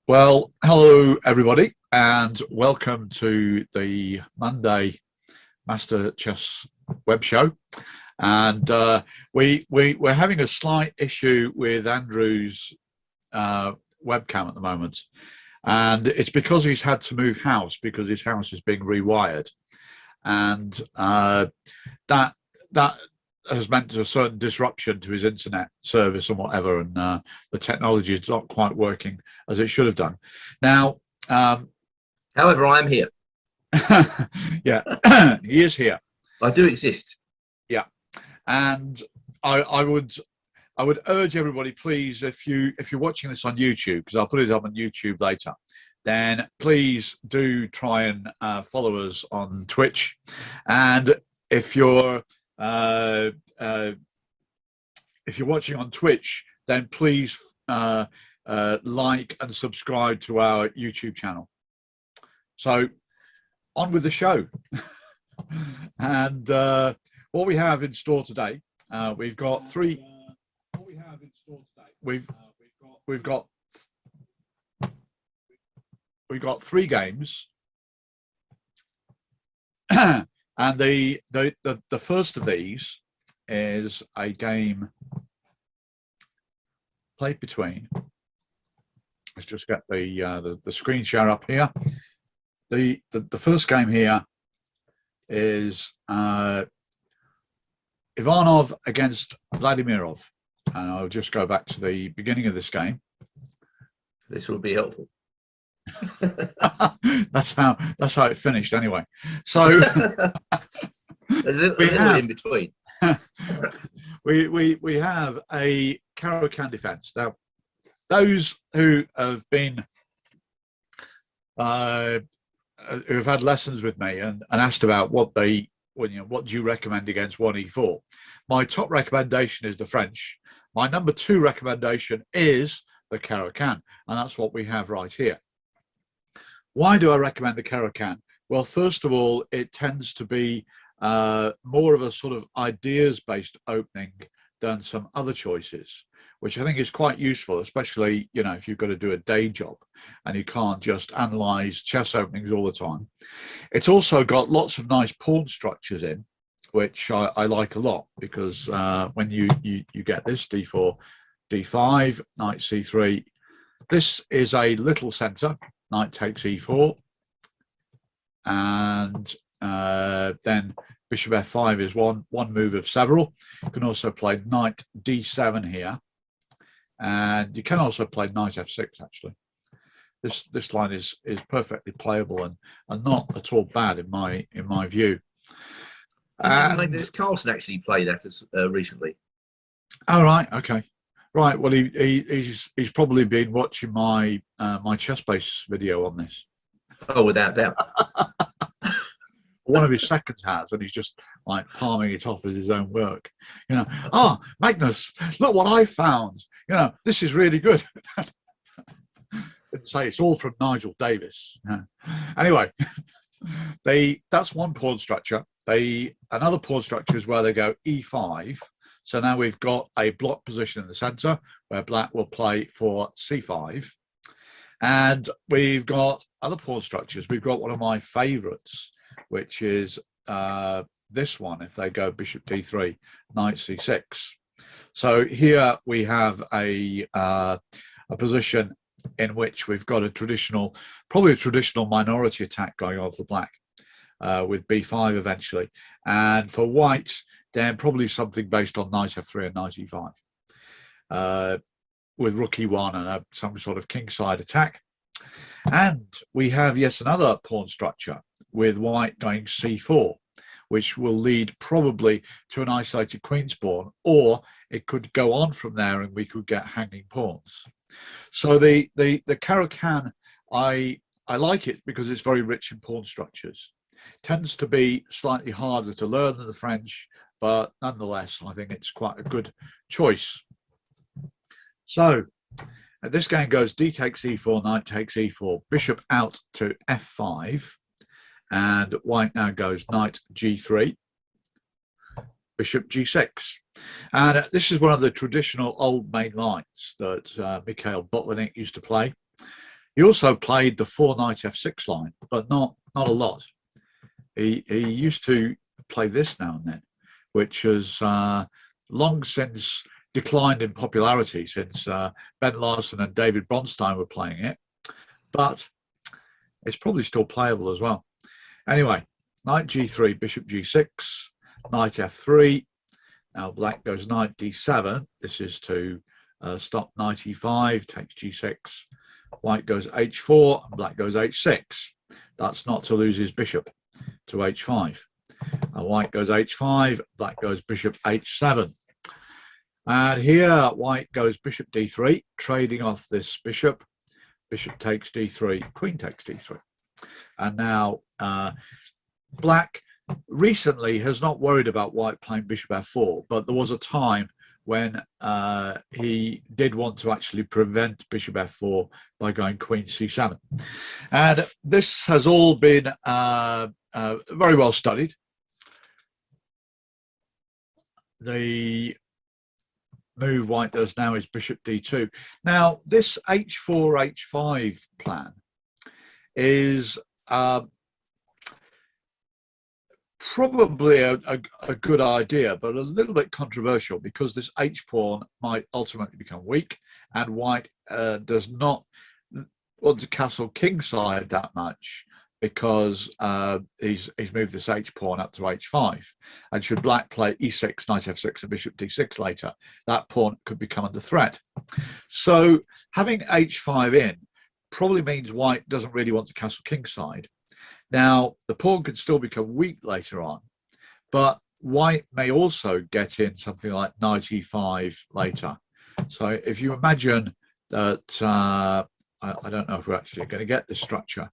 Well, hello everybody, and welcome to the Monday Master Chess web show. And we're having a slight issue with Andrew's webcam at the moment, and it's because he's had to move house because his house is being rewired, and that has meant a certain disruption to his internet service and whatever, and the technology is not quite working as it should have done. Now, however, I am here. Yeah, he is here. I do exist. Yeah, and I would urge everybody, please, if you're watching this on YouTube, because I'll put it up on YouTube later, then please do try and follow us on Twitch, and if you're watching on Twitch, then please like and subscribe to our YouTube channel. So on with the show. And what we have in store today, we've got three. We've got three games. And the first of these is a game played between. Let's just get the screen share up here. The first game here is Ivanov against Vladimirov, and I'll just go back to the beginning of this game. This will be helpful. That's how it finished anyway. So there's a little in between. we have a Caro-Kann defense. Now, those who have been who've had lessons with me and asked about what do you recommend against 1e4, my top recommendation is the French. My number 2 recommendation is the Caro-Kann, and that's what we have right here. Why do I recommend the Caro-Kann? Well, first of all, it tends to be more of a sort of ideas-based opening than some other choices, which I think is quite useful, especially, if you've got to do a day job and you can't just analyze chess openings all the time. It's also got lots of nice pawn structures in, which I like a lot, because when you get this d4, d5, knight c3, this is a little center. Knight takes e4, and then bishop f5 is one move of several. You can also play knight d7 here, and you can also play knight f6. Actually, this line is perfectly playable and not at all bad in my view. Magnus Carlsen actually played that recently. Oh, right, okay. Right, well, he's probably been watching my my chess base video on this. Oh, without doubt. One of his seconds has, and he's just like palming it off as his own work. Magnus, look what I found. This is really good. Didn't say it's all from Nigel Davies. Anyway, that's one pawn structure. Another pawn structure is where they go e5. So now we've got a block position in the center where black will play for c5. And we've got other pawn structures. We've got one of my favorites, which is this one. If they go bishop d3, knight c6. So here we have a position in which we've got probably a traditional minority attack going on for black, with b5 eventually. And for white, then probably something based on knight f3 and knight e5, with rook e1 and some sort of kingside attack. And we have yet another pawn structure with white going c4, which will lead probably to an isolated queen's pawn, or it could go on from there and we could get hanging pawns. So the Caro-Kann, I like it because it's very rich in pawn structures. Tends to be slightly harder to learn than the French, but nonetheless, I think it's quite a good choice. So this game goes d takes e4, knight takes e4, bishop out to f5, and white now goes knight g3, bishop g6. And this is one of the traditional old main lines that Mikhail Botvinnik used to play. He also played the 4 knight f6 line, but not a lot. He used to play this now and then, which has long since declined in popularity since Ben Larsen and David Bronstein were playing it, but it's probably still playable as well. Anyway, knight g3, bishop g6, knight f3. Now black goes knight d7. This is to stop knight e5, takes g6. White goes h4, and black goes h6. That's not to lose his bishop to h5. And white goes h5, black goes bishop h7. And here white goes bishop d3, trading off this bishop. Bishop takes d3, queen takes d3. And now black recently has not worried about white playing bishop f4, but there was a time when he did want to actually prevent bishop f4 by going queen c7. And this has all been very well studied. The move white does now is bishop d2. Now, this h4, h5 plan is probably a good idea, but a little bit controversial because this h-pawn might ultimately become weak, and white does not want to castle kingside that much because he's moved this h-pawn up to h5. And should black play e6, knight f6, and bishop d6 later, that pawn could become under threat. So having h5 in probably means white doesn't really want to castle kingside. Now, the pawn could still become weak later on, but white may also get in something like knight e5 later. So if you imagine that, I don't know if we're actually going to get this structure.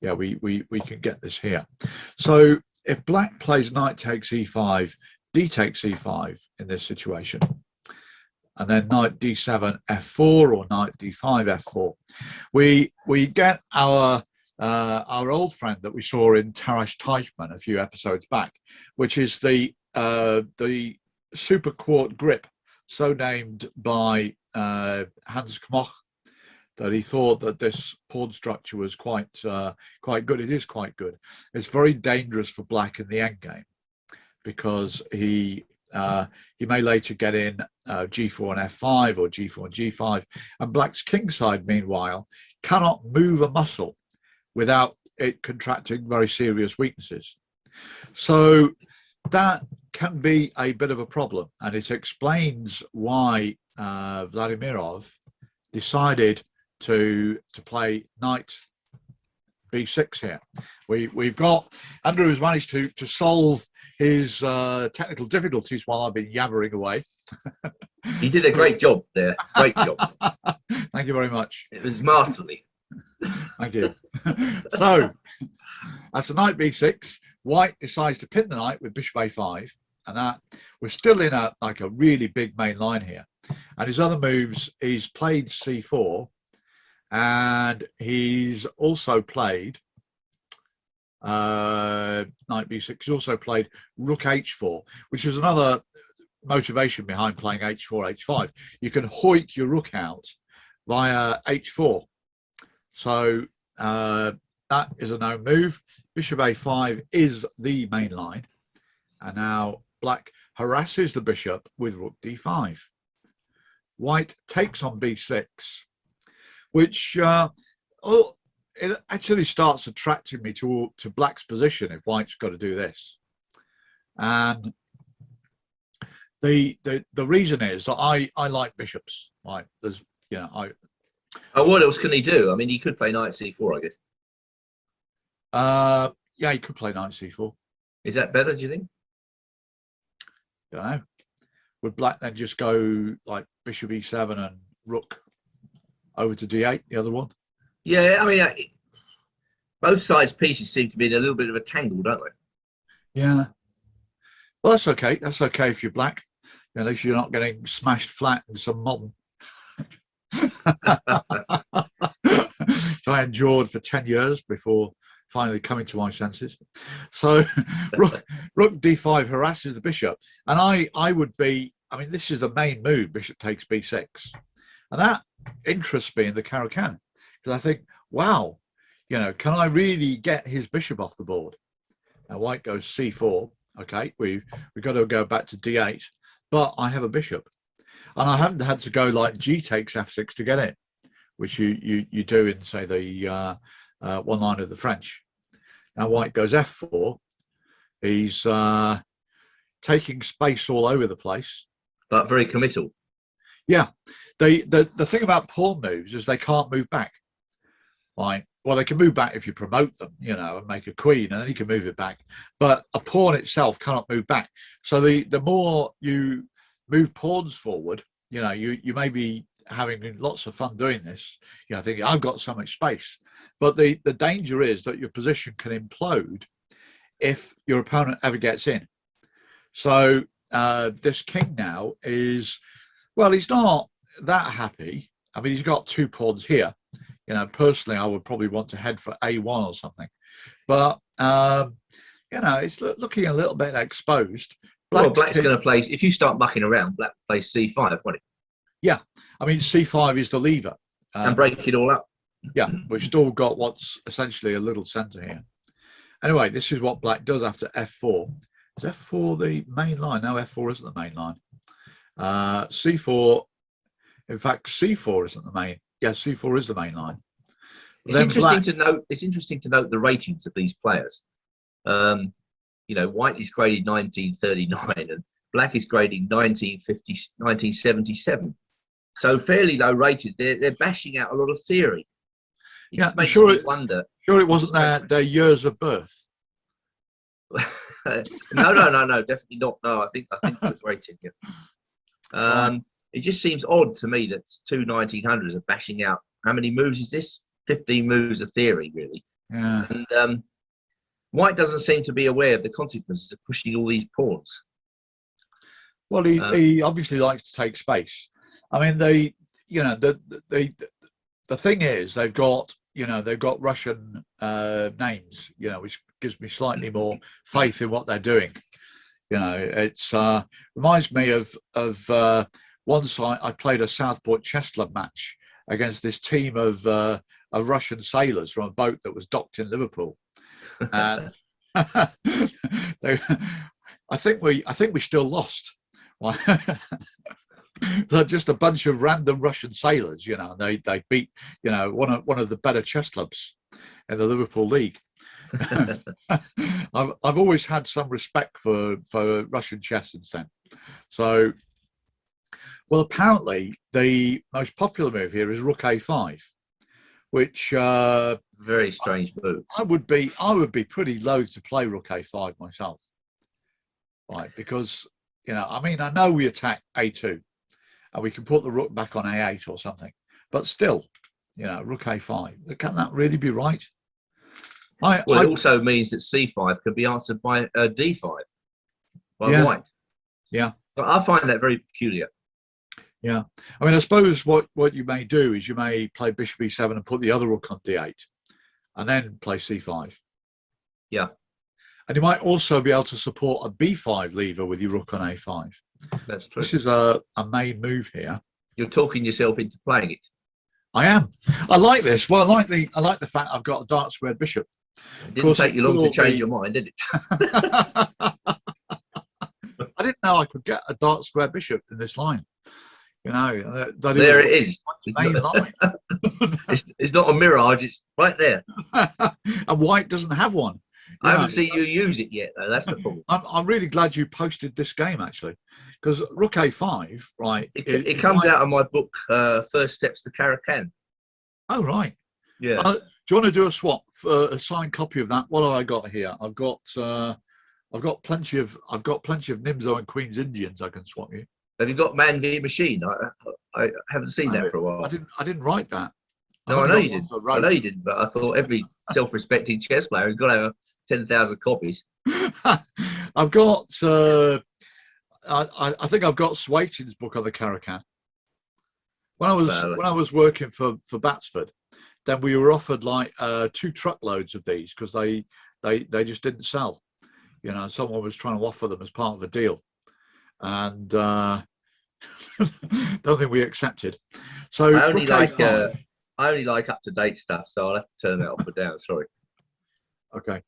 Yeah, we can get this here. So if black plays knight takes e5, d takes e5 in this situation, and then knight d7 f4 or knight d5 f4, we get our old friend that we saw in Taras Teichmann a few episodes back, which is the super quart grip, so named by Hans Kmoch, that he thought that this pawn structure was quite good. It is quite good. It's very dangerous for black in the endgame because he may later get in g4 and f5 or g4 and g5, and black's kingside, meanwhile, cannot move a muscle without it contracting very serious weaknesses. So that can be a bit of a problem, and it explains why Vladimirov decided to play knight b6 here. We've got Andrew has managed to solve his technical difficulties while I've been yabbering away. He did a great job there. Great job. Thank you very much. It was masterly. Thank you. So that's a knight b6. White decides to pin the knight with bishop a5, and that we're still in a really big main line here. And his other moves, he's played c4, and he's also played knight b6. He's also played rook h4, which is another motivation behind playing h4, h5. You can hoik your rook out via h4. So that is a known move. Bishop a5 is the main line. And now black harasses the bishop with rook d5. White takes on b6, which it actually starts attracting me to black's position if white's got to do this. And the reason is that I like bishops. Like there's Oh, what else can he do? I mean, he could play knight c4, I guess. Yeah, he could play knight c4. Is that better, do you think? Don't know. Would black then just go like bishop e7 and rook over to d8, the other one? Yeah, I mean, both sides' pieces seem to be in a little bit of a tangle, don't they? Yeah. Well, that's okay. That's okay if you're black. At least you're not getting smashed flat in some modern. So I endured for 10 years before finally coming to my senses. So rook d5 harasses the bishop, and I would be, I mean, this is the main move, bishop takes b6, and that interests me in the Caro-Kann, because I think, wow, you know, can I really get his bishop off the board? Now white goes c4. Okay, we've got to go back to d8, but I have a bishop, and I haven't had to go like g takes f6 to get it, which you do in, say, the one line of the French. Now white goes f4. He's taking space all over the place, but very committal. Yeah, the thing about pawn moves is they can't move back. Right. Well, they can move back if you promote them, you know, and make a queen, and then you can move it back. But a pawn itself cannot move back. So the more you move pawns forward, you know, you may be having lots of fun doing this, you know, thinking I've got so much space. But the danger is that your position can implode if your opponent ever gets in. So this king now is, well, he's not that happy. I mean, he's got 2 pawns here. You know, personally, I would probably want to head for a1 or something. But, you know, it's looking a little bit exposed. Black's going to play, if you start mucking around, black plays c5, won't it? Yeah. I mean, c5 is the lever. And break it all up. Yeah, we've still got what's essentially a little centre here. Anyway, this is what black does after f4. Is f4 the main line? No, f4 isn't the main line. C4, in fact, c4 isn't the main. Yeah, c4 is the main line. It's interesting to note. It's interesting to note the ratings of these players. You know, white is graded 1939 and black is grading 1977. So fairly low rated. They're bashing out a lot of theory. It just makes me wonder. Sure, it wasn't their years of birth. No, definitely not. No, I think it was rated. Yeah. It just seems odd to me that 2 1900s are bashing out. How many moves is this? 15 moves of theory, really. Yeah. And white doesn't seem to be aware of the consequences of pushing all these pawns. Well, he obviously likes to take space. I mean, the thing is, they've got Russian names, you know, which gives me slightly more faith in what they're doing. You know, it's reminds me of once I played a Southport chess club match against this team of Russian sailors from a boat that was docked in Liverpool, and I think we still lost. They're just a bunch of random Russian sailors, you know. They beat, you know, one of the better chess clubs in the Liverpool League. I've always had some respect for Russian chess since then. So, well, apparently the most popular move here is Rook A5, which very strange move. I would be pretty loath to play Rook A5 myself, right? Because, you know, I mean, I know we attack A2, and we can put the rook back on A8 or something, but still, you know, Rook A5. Can that really be right? It also means that C5 could be answered by D5 by white. Yeah, but I find that very peculiar. Yeah, I mean, I suppose what you may do is you may play Bishop E7 and put the other rook on D8, and then play C5. Yeah, and you might also be able to support a B5 lever with your rook on A5. That's true. This is a main move here. You're talking yourself into playing it. I am. I like this. Well, I like the fact I've got a dark squared bishop. It didn't take you long to change your mind, did it? I didn't know I could get a dark square bishop in this line. You know, there it is. It's not a mirage. It's right there. And white doesn't have one. I haven't seen you use it yet, though. That's the problem. I'm really glad you posted this game, actually, because Rook A5, right? It comes out of my book, First Steps to Caro-Kann. Oh, right. Yeah. Do you want to do a swap for a signed copy of that? What have I got here? I've got plenty of Nimzo and Queen's Indians I can swap you. Have you got Man v Machine? I haven't seen that for a while. I didn't write that. No, I know you didn't. I know you didn't, but I thought every self-respecting chess player has got to have 10,000 copies. I've got. I think I've got Swayton's book on the Caro-Kann. When I was working for Batsford, then we were offered like 2 truckloads of these because they just didn't sell. You know, someone was trying to offer them as part of a deal, and don't think we accepted. So I I only like up-to-date stuff, so I'll have to turn that off or down. Sorry. Okay.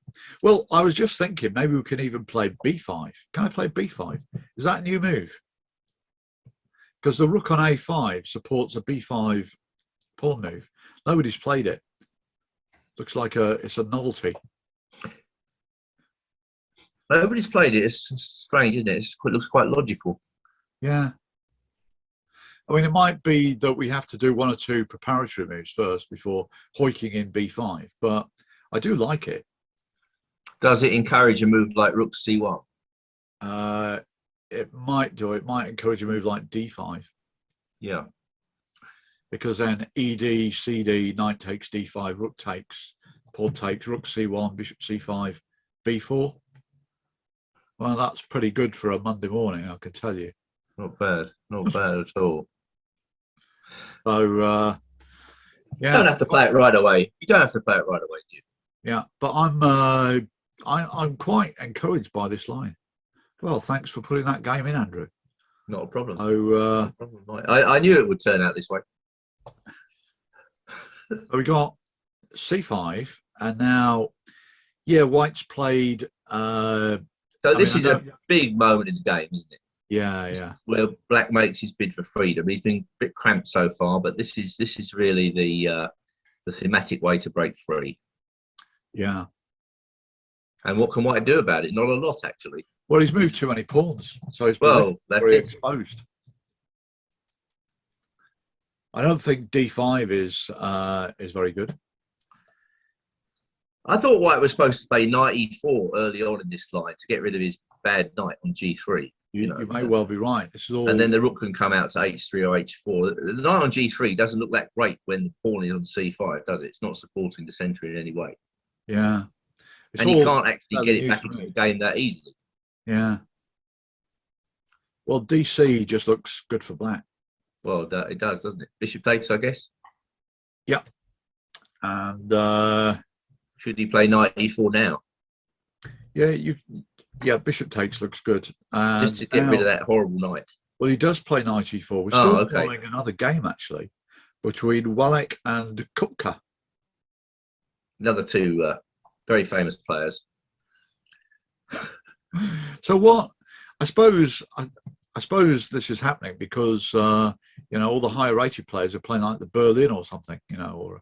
Well, I was just thinking maybe we can even play b5. Can I play b5? Is that a new move? Because the rook on a5 supports a b5 pawn move. Nobody's played it. Looks like it's a novelty. Nobody's played it. It's strange, isn't it? It looks quite logical. Yeah. I mean, it might be that we have to do one or two preparatory moves first before hoiking in b5, but I do like it. Does it encourage a move like rook c1? It might do. It might encourage a move like d5. Yeah. Because then ed, cd, knight takes d5, rook takes, pawn takes, rook c1, bishop c5, b4. Well, that's pretty good for a Monday morning, I can tell you. Not bad. Not bad at all. So, yeah. You yeah. don't have to play it right away. You don't have to play it right away, do you? Yeah, but I'm quite encouraged by this line. Well, thanks for putting that game in, Andrew. Not a problem. So, Not a problem. I knew it would turn out this way. So we got c5, and now, yeah, White's played. So this is a big moment in the game, isn't it? Yeah, yeah. Where Black makes his bid for freedom. He's been a bit cramped so far, but this is really the thematic way to break free. Yeah. And what can White do about it? Not a lot, actually. Well, he's moved too many pawns, so he's that's very it. exposed. I don't think d5 is very good. I thought White was supposed to play knight e4 early on in this line to get rid of his bad knight on g3. You may well be right. This is all. And then the rook can come out to h3 or h4. The knight on g3 doesn't look that great when the pawn is on c5, does it? It's not supporting the centre in any way. Yeah. And you can't actually get it back into the game that easily. Yeah. Well, DC just looks good for Black. Well, it does, doesn't it? Bishop takes, I guess. Yeah. And should he play knight e4 now? Yeah, bishop takes looks good. Just to get rid of that horrible knight. Well, he does play knight e4. We're still playing another game, actually, between Wallach and Kupka. Another two very famous players. So what? I suppose this is happening because all the higher rated players are playing like the Berlin or something, or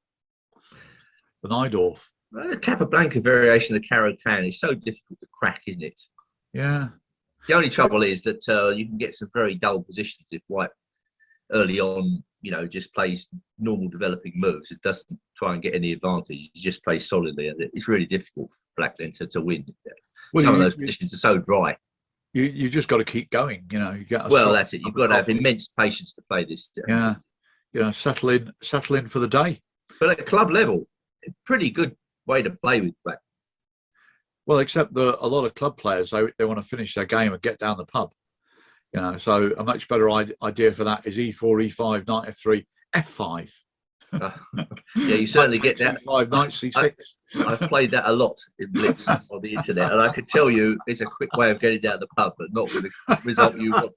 the Najdorf. The Capablanca variation of the Caro-Kann is so difficult to crack, isn't it? Yeah. The only trouble is that you can get some very dull positions if White early on, just plays normal developing moves. It doesn't try and get any advantage. He just plays solidly, and it's really difficult for Black then to win. Well, some of those positions are so dry. You just got to keep going. That's it. You've got to have immense patience to play this. Yeah. Settle in for the day. But at club level, a pretty good way to play with Black. Well, except that a lot of club players, they want to finish their game and get down the pub. So a much better idea for that is e4, e5, knight f3, f5. Yeah, you certainly get that. e5, knight c6. I've played that a lot in Blitz on the internet, and I can tell you it's a quick way of getting down the pub, but not with the result you want.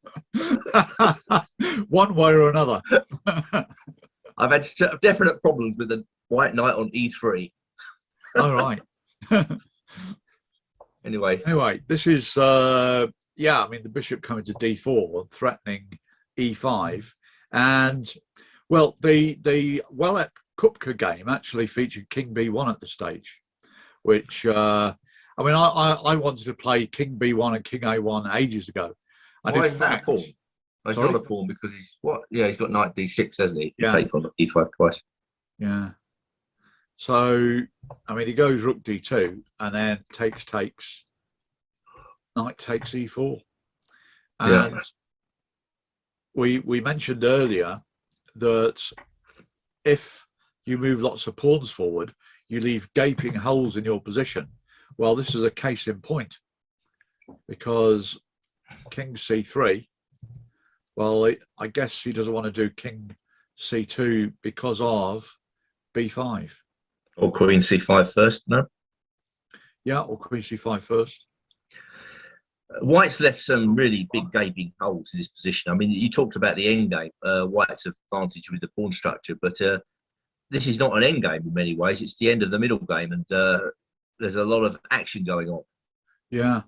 One way or another. I've had definite problems with the White knight on e3. All right. Anyway, this is the bishop coming to d4, threatening e5, and well, the Wallach Kupka game actually featured king b1 at the stage, which I wanted to play king b1 and king a1 ages ago. And why is that a pawn? It's not a pawn because he's got knight d6, hasn't he? Yeah. Take on e5 twice. Yeah. So, he goes rook d2 and then takes, knight takes e4. And we mentioned earlier that if you move lots of pawns forward, you leave gaping holes in your position. Well, this is a case in point because king c3, well, I guess he doesn't want to do king c2 because of b5. Or queen c5 first, no? Yeah, or queen c5 first. White's left some really big gaping holes in his position. You talked about the endgame, White's advantage with the pawn structure, but this is not an end game in many ways. It's the end of the middle game, and there's a lot of action going on. Yeah.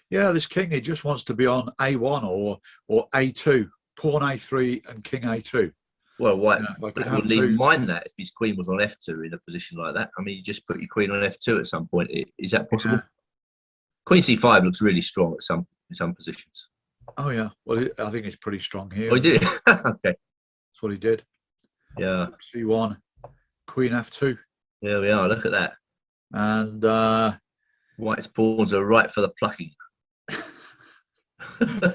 Yeah, this king, he just wants to be on A1 or A2, pawn A3 and king A2. Well, White If I could would even mind that if his queen was on F2 in a position like that. I mean, you just put your queen on F2 at some point. Is that possible? Yeah. Queen C5 looks really strong at some positions. Oh, yeah. Well, I think it's pretty strong here. Oh, he did? Okay. That's what he did. Yeah. C1, queen F2. There we are. Look at that. And White's pawns are right for the plucking.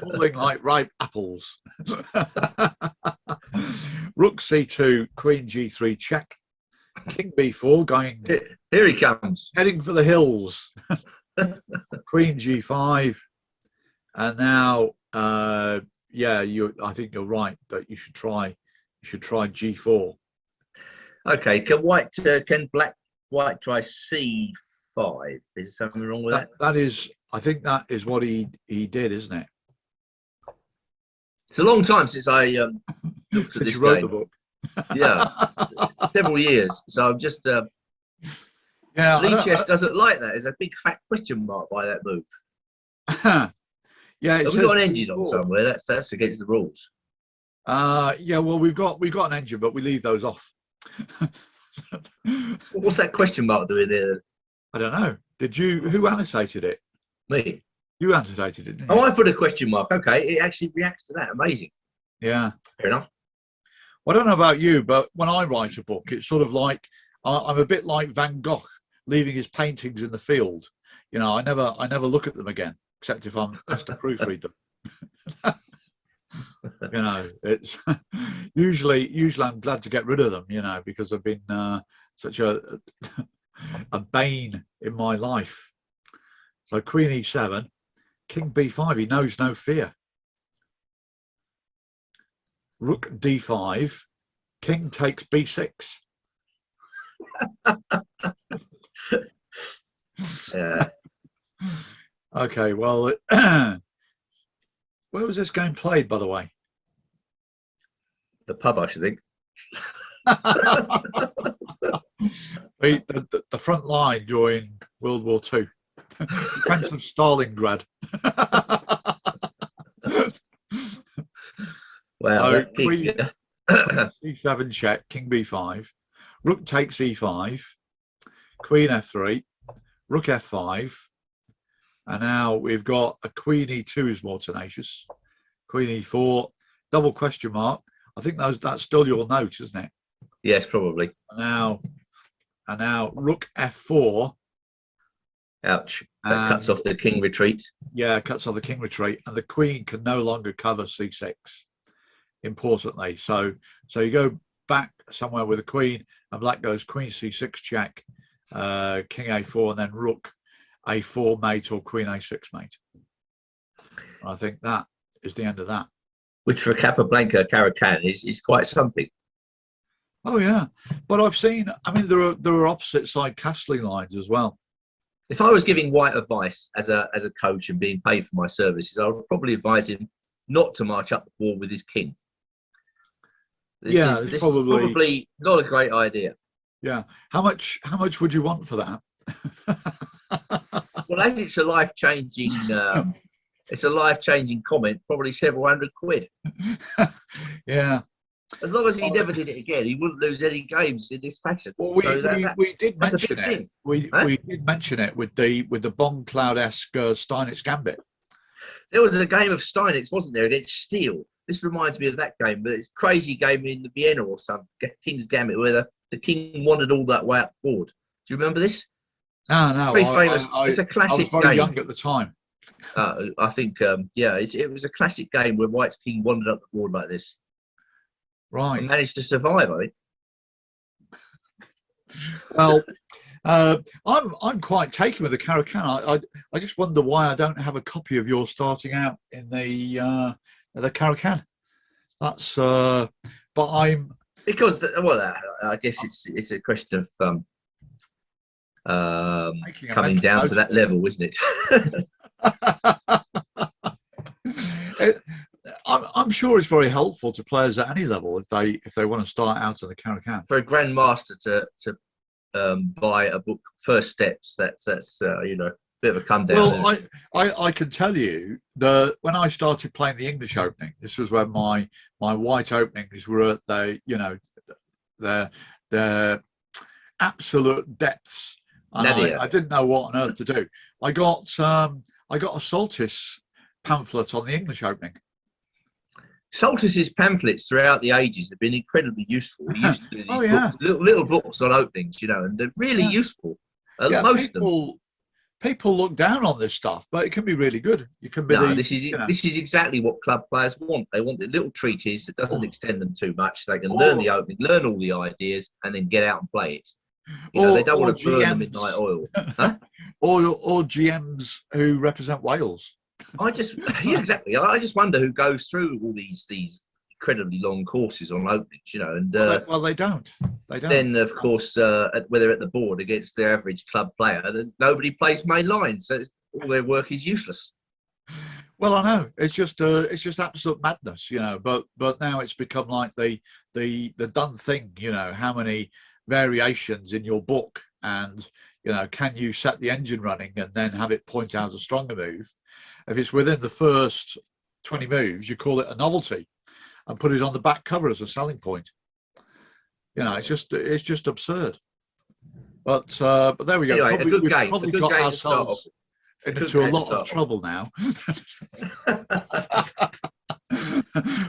falling like ripe apples. Rook C2, queen G3 check. King B4 going. Here he comes. Heading for the hills. Queen G5. And now, yeah, I think you're right that you should try G4. Okay, can White try C5? Is there something wrong with that? That is, I think that is what he did, isn't it? It's a long time since I looked at this you wrote game. the book. Yeah, several years. So I'm just yeah. Lichess doesn't like that. There's a big fat question mark by that move. Yeah, we've got an engine on somewhere. That's against the rules. Yeah, well, we've got an engine, but we leave those off. What's that question mark doing there? I don't know. Who annotated it? Me. You annotated it, didn't you? Oh, I put a question mark. Okay, it actually reacts to that. Amazing. Yeah. Fair enough. Well, I don't know about you, but when I write a book, it's sort of like I'm a bit like Van Gogh leaving his paintings in the field. You know, I never look at them again, except if I'm asked to proofread them. You know, it's usually I'm glad to get rid of them, you know, because they've been such a bane in my life. So Queen E7, King B5, he knows no fear. Rook D5, King takes B6. Yeah. Okay, well, where was this game played, by the way? The pub, I should think. The front line during World War II. Defense of Stalingrad. Wow. So Queen C7 check, King B5, Rook takes E5, Queen F3, Rook F5, and now we've got a Queen E2 is more tenacious, Queen E4, double question mark. I think that's still your note, isn't it? Yes, probably. And now Rook F4. Ouch. That cuts off the king retreat. Yeah, cuts off the king retreat, and the queen can no longer cover C6. Importantly, so you go back somewhere with a queen, and black goes Queen C6 check, King A4, and then Rook A4 mate or Queen A6 mate. And I think that is the end of that. Which for Capablanca Caro-Kann is quite something. Oh yeah, but I've seen. I mean, there are opposite side castling lines as well. If I was giving White advice as a coach and being paid for my services, I would probably advise him not to march up the wall with his king. This is probably not a great idea. Yeah. How much would you want for that? Well, as it's a life-changing comment, probably several £100. Yeah. As long as he never did it again, he wouldn't lose any games in this fashion. Well, we did mention it. We did mention it with the Bomb Cloud-esque Steinitz Gambit. There was a game of Steinitz, wasn't there, against Steele? This reminds me of that game, but it's a crazy game in Vienna or some King's Gambit where the king wandered all that way up board. Do you remember this? No. Very famous. It's a classic I was very game. young at the time. I think, it was a classic game where White's king wandered up the board like this. Right. And managed to survive, I think. Well, I'm quite taken with the Caro-Kann. I just wonder why I don't have a copy of yours starting out in the Caro-Kann. That's but I'm because I guess it's a question of coming down to that level, isn't it? I'm sure it's very helpful to players at any level if they want to start out in the Caro-Kann. For a grandmaster to buy a book, First Steps, that's you know, a bit of a come down. Well, I can tell you that when I started playing the English Opening, this was when my white openings were at their absolute depths, and I didn't know what on earth to do. I got a Saltis pamphlet on the English Opening. Saltis's pamphlets throughout the ages have been incredibly useful. He used to do these books, little books on openings, you know, and they're really useful. Most of them. People look down on this stuff, but it can be really good. You can be. This is exactly what club players want. They want the little treatise that doesn't extend them too much. They can learn the opening, learn all the ideas, and then get out and play it. You know, they don't want to burn the midnight oil. Huh? or GMs who represent Wales. Exactly. I just wonder who goes through all these incredibly long courses on openings, you know. And they don't. Then, of course, whether at the board against the average club player, nobody plays main line, so all their work is useless. Well, I know it's just absolute madness, you know. But now it's become like the done thing, you know. How many variations in your book, and you know, can you set the engine running and then have it point out a stronger move? If it's within the first 20 moves, you call it a novelty and put it on the back cover as a selling point. You know, it's just absurd. But there we go. Anyway, we've probably got ourselves into a lot of trouble now.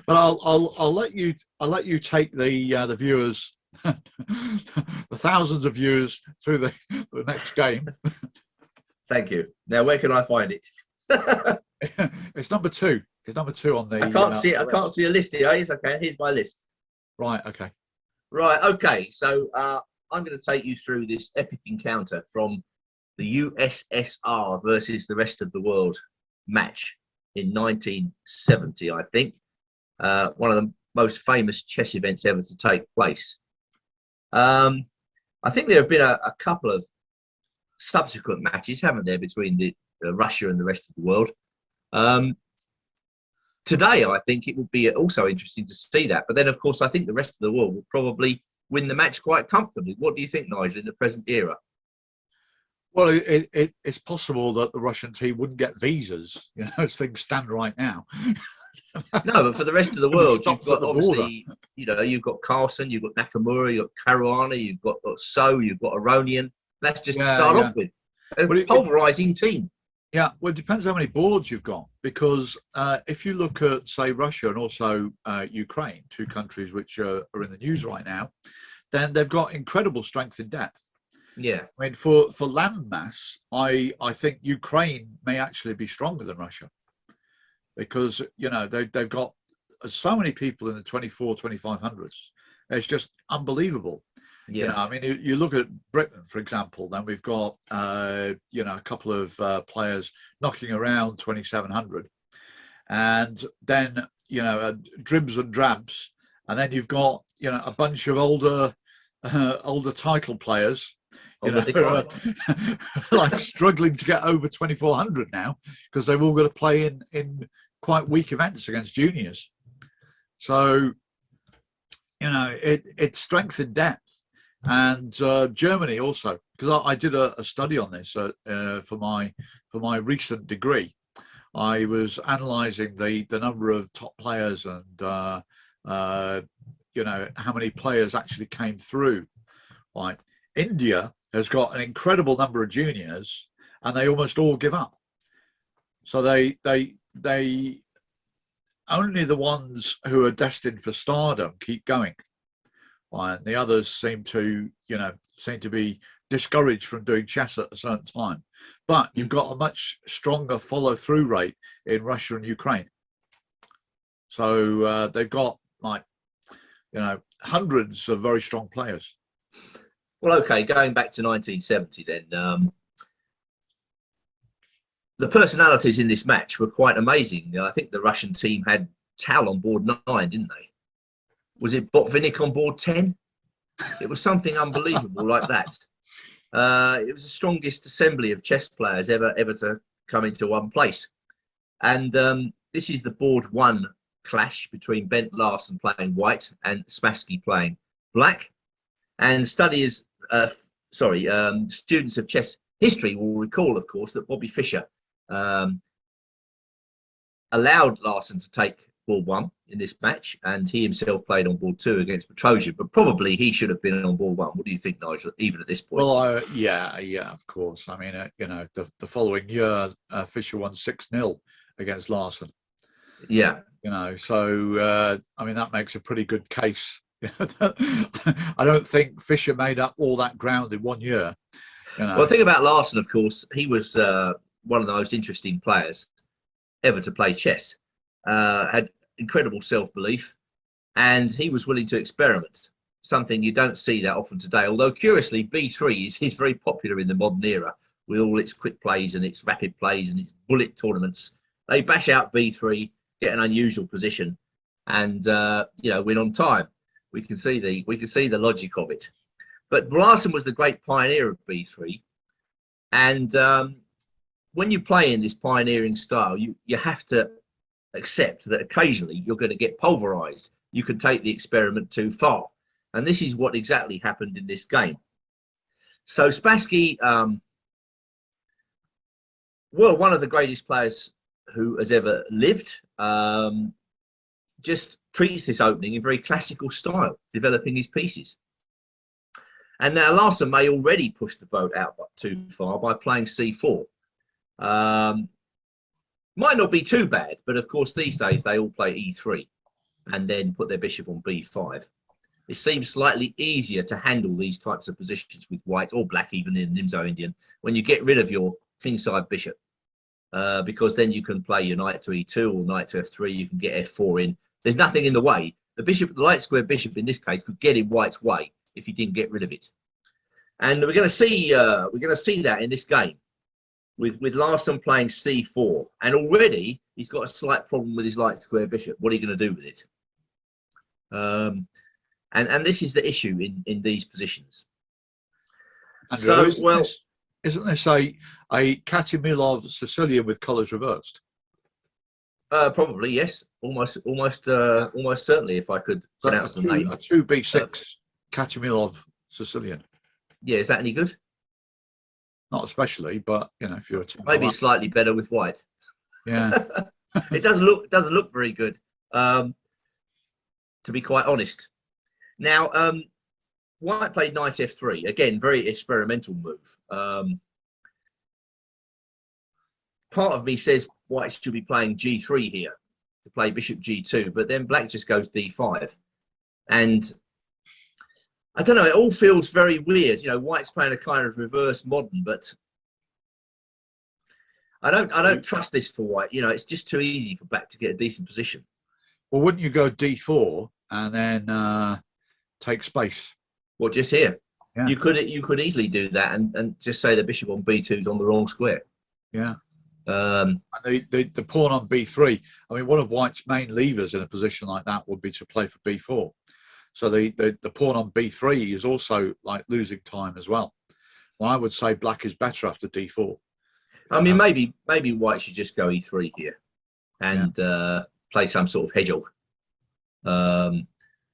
But I'll let you take the viewers, the thousands of viewers through the next game. Thank you. Now, where can I find it? It's number 2. It's number 2 on the. I can't see it. I can't see a list here. Yes, okay. Here's my list. Right. Okay. Right. Okay. So I'm going to take you through this epic encounter from the USSR versus the rest of the world match in 1970. I think one of the most famous chess events ever to take place. I think there have been a couple of subsequent matches, haven't there, between Russia and the rest of the world. Today, I think it would be also interesting to see that. But then, of course, I think the rest of the world will probably win the match quite comfortably. What do you think, Nigel, in the present era? Well, it's possible that the Russian team wouldn't get visas, you know, as things stand right now. No, but for the rest of the world, you've got obviously, you know, you've got Carlsen, you've got Nakamura, you've got Caruana, you've got So, you've got Aronian. That's just to start off with. A pulverising team. Yeah, well, it depends how many boards you've got, because if you look at, say, Russia and also Ukraine, 2 countries which are in the news right now, then they've got incredible strength in depth. Yeah. I mean, for landmass, I think Ukraine may actually be stronger than Russia, because, you know, they've got so many people in the 2500s. It's just unbelievable. Yeah, you know, I mean, you look at Britain, for example. Then we've got you know, a couple of players knocking around 2700, and then, you know, dribs and drabs, and then you've got, you know, a bunch of older title players, you know, like struggling to get over 2400 now, because they've all got to play in quite weak events against juniors. So, you know, it's strength in depth. And Germany also, because I did a study on this for my recent degree. I was analysing the number of top players and you know, how many players actually came through. Right, India has got an incredible number of juniors, and they almost all give up. So they only the ones who are destined for stardom keep going. And the others seem to be discouraged from doing chess at a certain time. But you've got a much stronger follow-through rate in Russia and Ukraine. So they've got, like, you know, hundreds of very strong players. Well, okay, going back to 1970 then, the personalities in this match were quite amazing. I think the Russian team had Tal on board 9, didn't they? Was it Botvinnik on board 10? It was something unbelievable like that. It was the strongest assembly of chess players ever to come into one place. And this is the board 1 clash between Bent Larsen playing white and Spassky playing black. And students of chess history will recall, of course, that Bobby Fischer allowed Larsen to take board 1 in this match, and he himself played on board 2 against Petrosian, but probably he should have been on board 1. What do you think, Nigel, even at this point? Well, yeah, of course. I mean, you know, the following year, Fischer won 6-0 against Larsen. Yeah. You know, so, I mean, that makes a pretty good case. I don't think Fischer made up all that ground in 1 year. You know? Well, the thing about Larsen, of course, he was one of the most interesting players ever to play chess. Had incredible self-belief, and he was willing to experiment, something you don't see that often today. Although, curiously, B3 is very popular in the modern era with all its quick plays and its rapid plays and its bullet tournaments. They bash out B3, get an unusual position, and win on time. We can see the logic of it. But Larsen was the great pioneer of B3, and when you play in this pioneering style, you have to accept that occasionally you're going to get pulverized. You can take the experiment too far, and this is what exactly happened in this game. So Spassky, one of the greatest players who has ever lived, just treats this opening in very classical style, developing his pieces. And now Larsen may already push the boat out too far by playing C4. Might not be too bad, but of course these days they all play E3 and then put their bishop on B5. It seems slightly easier to handle these types of positions with white or black, even in Nimzo Indian, when you get rid of your kingside bishop, because then you can play your knight to E2 or knight to F3. You can get F4 in. There's nothing in the way. The light square bishop in this case could get in white's way if he didn't get rid of it. And we're going to see that in this game with Larsen playing C4, and already he's got a slight problem with his light square bishop. What are you going to do with it? And this is the issue in these positions. Andrew, isn't this a Katimilov Sicilian with colours reversed? Probably, yes. Almost certainly, if I could pronounce the name. A 2b6 Katimilov Sicilian. Yeah, is that any good? Not especially, but you know, if you're maybe slightly better with white. Yeah, it doesn't look very good, to be quite honest. Now, white played knight F3 again, very experimental move. Part of me says white should be playing G3 here to play bishop G2, but then black just goes D5, and I don't know. It all feels very weird. You know, white's playing a kind of reverse modern, but I don't trust this for white. You know, it's just too easy for black to get a decent position. Well, wouldn't you go D4 and then take space? Well, just here. Yeah. You could easily do that and just say the bishop on B2 is on the wrong square. Yeah. And the pawn on B3. I mean, one of white's main levers in a position like that would be to play for B4. So the pawn on B3 is also like losing time as well. Well, I would say black is better after D4. I mean, maybe white should just go E3 here and play some sort of hedgehog.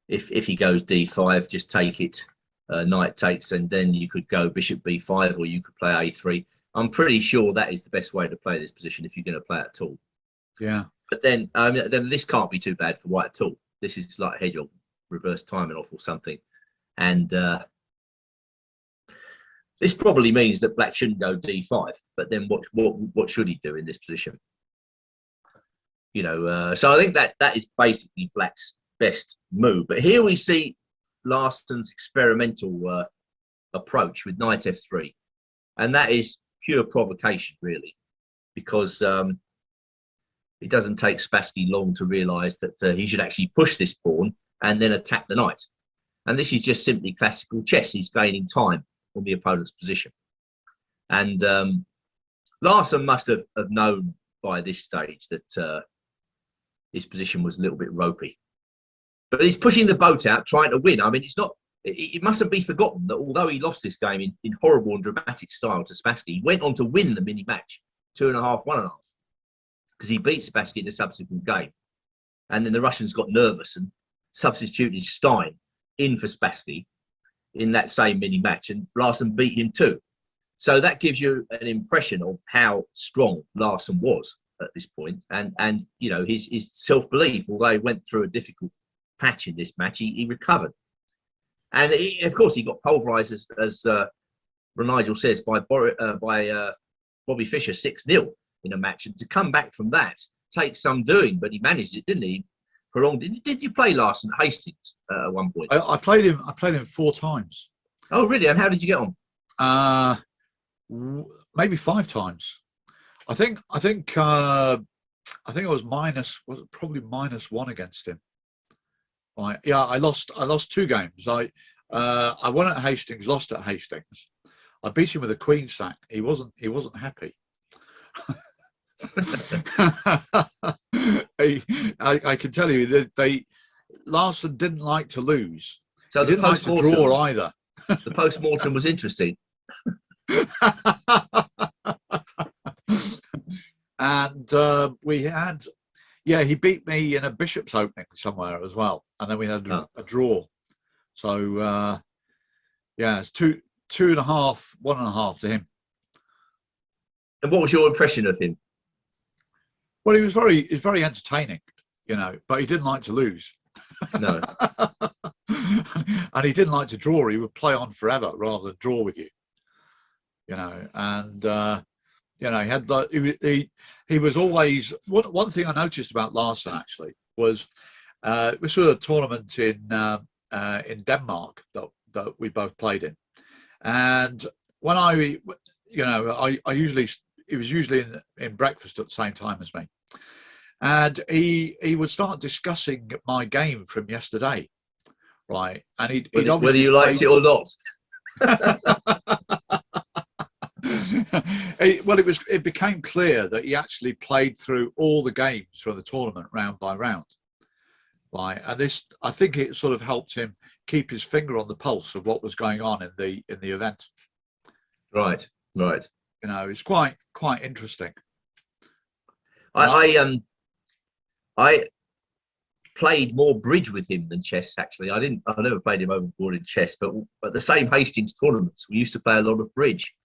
If he goes D5, just take it, knight takes, and then you could go bishop B5, or you could play A3. I'm pretty sure that is the best way to play this position if you're going to play it at all. Yeah. But then this can't be too bad for white at all. This is like hedgehog, reverse timing off or something, and this probably means that black shouldn't go D5. But then what should he do in this position? You know, so I think that is basically black's best move. But here we see Larsen's experimental approach with knight F3, and that is pure provocation, really, because it doesn't take Spassky long to realise that he should actually push this pawn and then attack the knight. And this is just simply classical chess. He's gaining time on the opponent's position. And Larsen must have known by this stage that his position was a little bit ropey. But he's pushing the boat out, trying to win. I mean, it mustn't be forgotten that although he lost this game in horrible and dramatic style to Spassky, he went on to win the mini match, 2.5, 1.5, because he beat Spassky in the subsequent game. And then the Russians got nervous and substituted Stein in for Spassky in that same mini match, and Larsen beat him too. So that gives you an impression of how strong Larsen was at this point, and you know, his self-belief. Although he went through a difficult patch in this match, he recovered, and of course he got pulverised as Nigel says by Bobby Fischer 6-0 in a match, and to come back from that takes some doing, but he managed it, didn't he? Prolonged. Did you play Larsen at Hastings at one point? I played him 4 times. Oh, really? And how did you get on? Maybe 5 times. I think I was probably -1 against him. Right? Yeah, I lost 2 games. I won at Hastings, lost at Hastings. I beat him with a queen sack. He wasn't happy. I can tell you that Larsen didn't like to lose. So he didn't like to draw either. The post-mortem was interesting. And we had, he beat me in a Bishop's opening somewhere as well, and then we had a draw. So it's 2.5, 1.5 to him. And what was your impression of him? Well, he was very entertaining, you know, but he didn't like to lose. No. And he didn't like to draw. He would play on forever rather than draw with you, you know. And you know, he had he was always one thing I noticed about Larsen actually was this was a tournament in Denmark that we both played in, and when I usually, he was usually in breakfast at the same time as me, and he would start discussing my game from yesterday, right? And he'd obviously whether you liked it or not. It became clear that he actually played through all the games from the tournament round by round, right? And this, I think, it sort of helped him keep his finger on the pulse of what was going on in the event. Right. You know, it's quite interesting. I played more bridge with him than chess. Actually, I never played him overboard in chess, but at the same Hastings tournaments, we used to play a lot of bridge.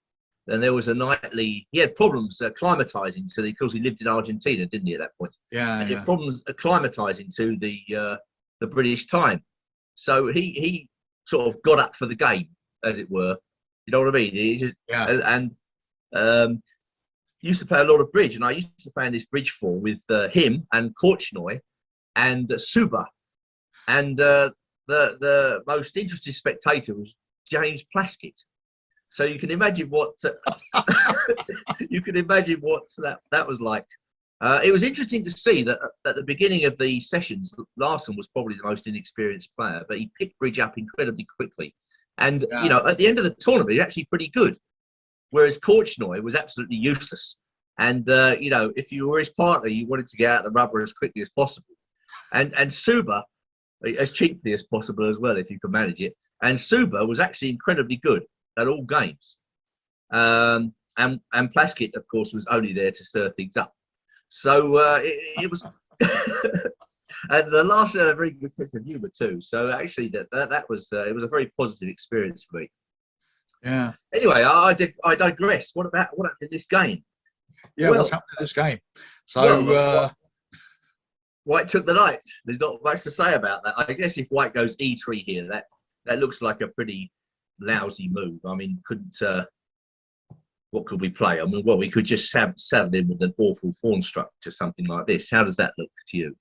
And there was a nightly. He had problems acclimatizing to because he lived in Argentina, didn't he? At that point, He had problems acclimatizing to the British time. So he sort of got up for the game, as it were. You know what I mean? He just, and used to play a lot of bridge, and I used to play in this bridge form with him and Korchnoi and Suba, and the most interested spectator was James Plaskett. So you can imagine what that was like. It was interesting to see that at the beginning of the sessions, Larsen was probably the most inexperienced player, but he picked bridge up incredibly quickly. And you know, at the end of the tournament, he was actually pretty good. Whereas Korchnoi was absolutely useless. And you know, if you were his partner, you wanted to get out the rubber as quickly as possible. And Suba, as cheaply as possible as well, if you could manage it. And Suba was actually incredibly good at all games. And Plaskett, of course, was only there to stir things up. So it was, and the last had a very good sense of humour too. So actually, that was it was a very positive experience for me. Yeah. Anyway, I digress. What happened in this game? Yeah, what's happened in this game? So White took the knight. There's not much to say about that. I guess if White goes E3 here, that looks like a pretty lousy move. I mean, what could we play? I mean, well, we could just saddle him with an awful pawn structure, something like this. How does that look to you?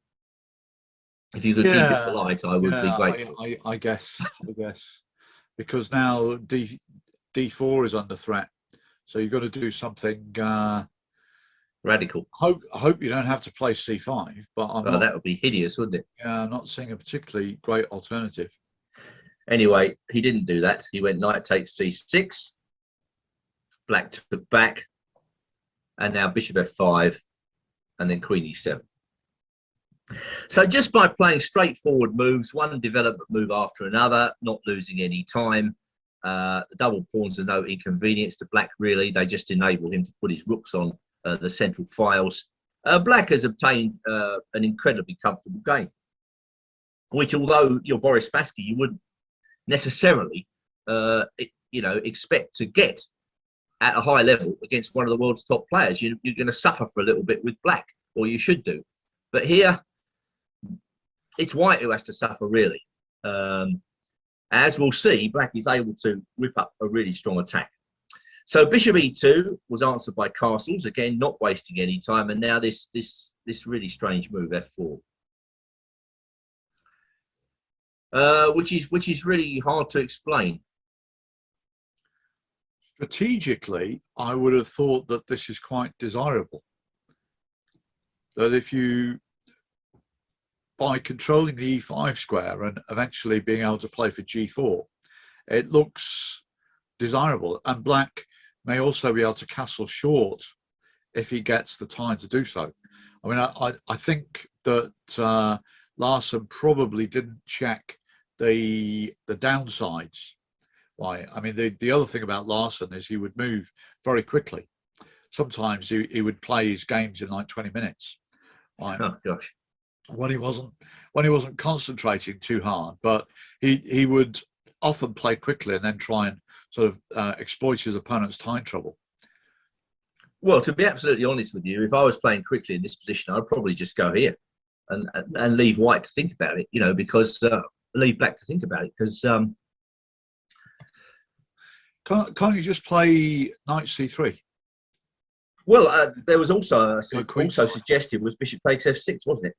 If you could keep it polite, I would be grateful. I guess, because now D4 is under threat, so you've got to do something radical. I hope you don't have to play C5, but that would be hideous, wouldn't it? Yeah, I'm not seeing a particularly great alternative. Anyway, he didn't do that. He went knight takes C6. Black took back, and now bishop F5, and then queen E7. So just by playing straightforward moves, one development move after another, not losing any time, the double pawns are no inconvenience to Black, really. They just enable him to put his rooks on the central files. Black has obtained an incredibly comfortable game, which, although you're Boris Spassky, you wouldn't necessarily, expect to get at a high level against one of the world's top players. You're going to suffer for a little bit with Black, or you should do. But here, it's White who has to suffer, really. As we'll see, Black is able to whip up a really strong attack. So Bishop E2 was answered by castles, again, not wasting any time. And now this really strange move, F4. Which is really hard to explain. Strategically, I would have thought that this is quite desirable. That if you, by controlling the E5 square and eventually being able to play for G4, it looks desirable. And Black may also be able to castle short if he gets the time to do so. I mean, I think that Larsen probably didn't check the downsides. Why? I mean, the other thing about Larsen is he would move very quickly. Sometimes he would play his games in like 20 minutes. Right? Oh gosh. When he wasn't concentrating too hard, but he would often play quickly and then try and sort of exploit his opponent's time trouble. Well, to be absolutely honest with you, if I was playing quickly in this position, I'd probably just go here and leave White to think about it, because leave Black to think about it, because can't you just play Knight C3? Well, there was also suggested was Bishop takes F6, wasn't it?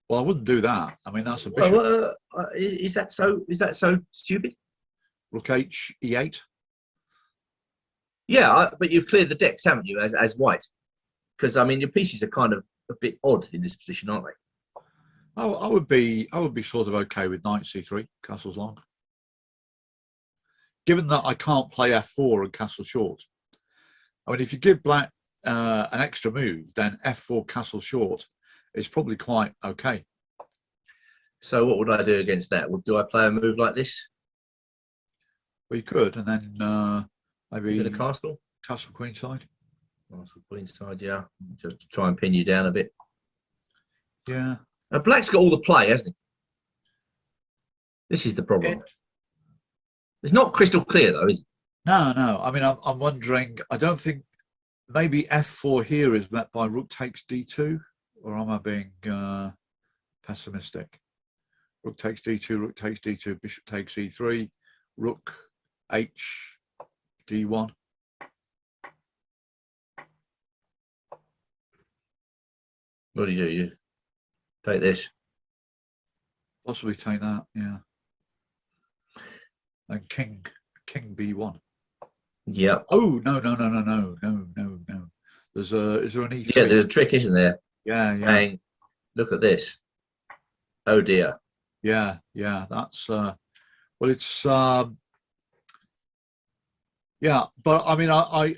Well, I wouldn't do that. I mean, that's a bishop. Well, is that so stupid? Rook H E8. Yeah, but you've cleared the decks, haven't you, as White? Because I mean, your pieces are kind of a bit odd in this position, aren't they? I would be sort of okay with Knight C3, castles long. Given that I can't play F4 and castle short. I mean, if you give Black an extra move, then F4 castle short is probably quite okay. So what would I do against that? Do I play a move like this? Well, you could, and then maybe a castle queenside. Castle queenside, yeah. Just to try and pin you down a bit. Yeah. Black's got all the play, hasn't he? This is the problem. It's not crystal clear, though, is it? No. I mean, I'm wondering. I don't think maybe F4 here is met by Rook takes D2, or am I being pessimistic? Rook takes D2, Rook takes D2, Bishop takes E3, Rook H D1. What do? You take this? Possibly take that, yeah. And King B1. Yeah. Oh no. Is there an E3? Yeah, there's a trick, isn't there? Yeah. Bang. Look at this. Oh dear. Yeah. That's well, it's yeah, but I mean, I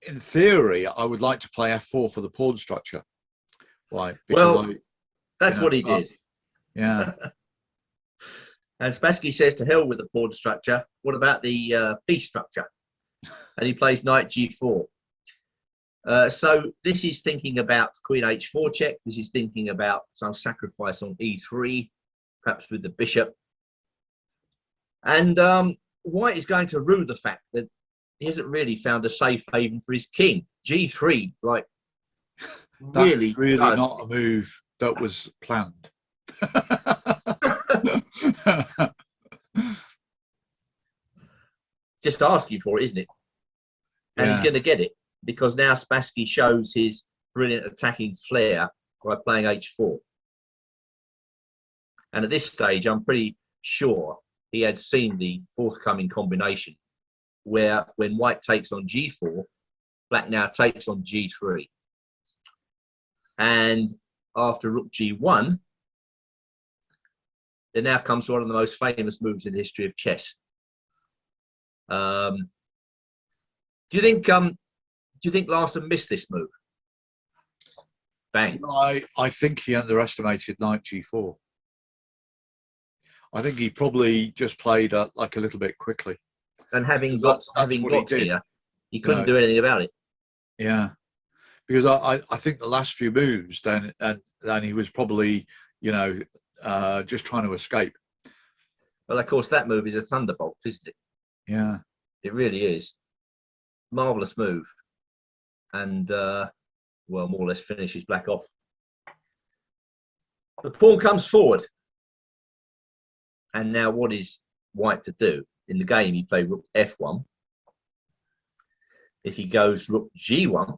in theory, I would like to play F4 for the pawn structure. Why? Well, that's what he did. Yeah. And Spassky says, to hell with the pawn structure. What about the piece structure? And he plays knight G4. So this is thinking about Queen H4 check. This is thinking about some sacrifice on E3, perhaps with the bishop. And White is going to rue the fact that he hasn't really found a safe haven for his king. G3, like, really not a move that was planned. Just asking for it, isn't it? And he's going to get it, because now Spassky shows his brilliant attacking flair by playing H4. And at this stage, I'm pretty sure he had seen the forthcoming combination where when White takes on G4, Black now takes on G3. And after Rook G1, there now comes one of the most famous moves in the history of chess. Do you think Larsen missed this move? Bang. I think he underestimated knight G4. I think he probably just played like a little bit quickly. And having got here, he couldn't do anything about it. Yeah, because I think the last few moves, then he was probably, you know, just trying to escape. Well, of course, that move is a thunderbolt, isn't it? Yeah. It really is. Marvellous move. And, well, more or less finishes black off. The pawn comes forward. And now what is white to do? In the game, he played rook f1. If he goes rook g1,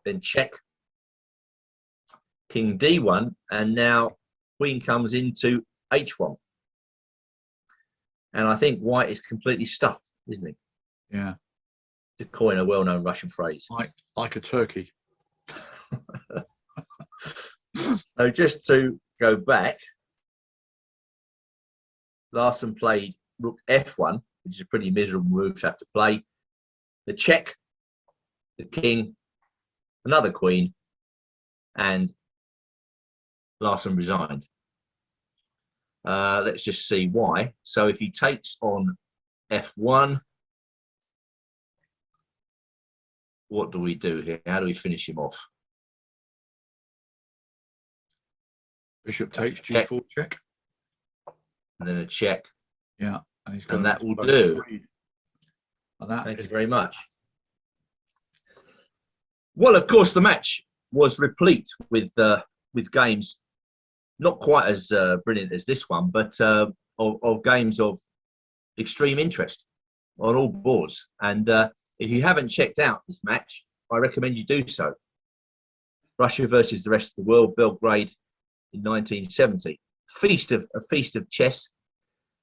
then check. King d1. And now queen comes into h1. And I think white is completely stuffed, isn't he? Yeah. To coin a well-known Russian phrase. Like a turkey. So just to go back, Larsen played rook f1, which is a pretty miserable move to have to play. The check, the king, another queen, and Larsen resigned. Let's just see why. So if he takes on f1, what do we do here? How do we finish him off? Bishop takes g4 check. And then a check. Yeah. And that will do. And that Thank you very much. Well, of course, the match was replete with games not quite as brilliant as this one, but of games of extreme interest on all boards. And if you haven't checked out this match, I recommend you do so. Russia versus the rest of the world, Belgrade in 1970. A feast of chess,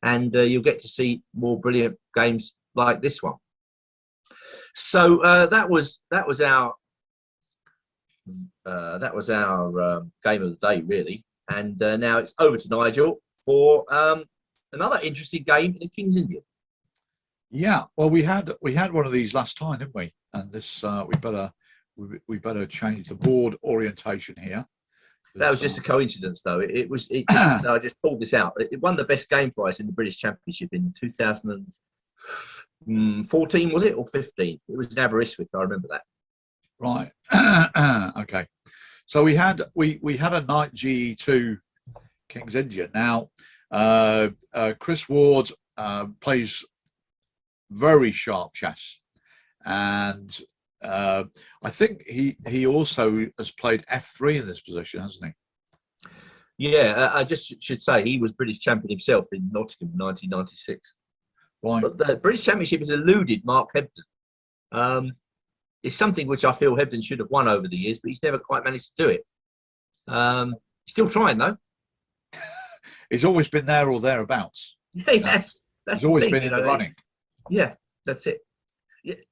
and you'll get to see more brilliant games like this one. So that was our game of the day, really. And now it's over to Nigel for another interesting game in the King's Indian. Yeah, well, we had one of these last time, didn't we? And this we better change the board orientation here. That was just a coincidence, though. I just pulled this out. It won the best game prize in the British Championship in 2014, was it, or 15? It was in Aberystwyth. I remember that. Right. Okay. So we had a knight ge2 King's Indian. Now, Chris Ward plays very sharp chess, and I think he also has played f3 in this position, hasn't he? Yeah, I just should say he was British champion himself in Nottingham 1996. Right. But the British Championship has eluded Mark Hebden. It's something which I feel Hebden should have won over the years, but he's never quite managed to do it. He's still trying, though. He's always been there or thereabouts. Yeah, that's he's always been in the running. Yeah, that's it.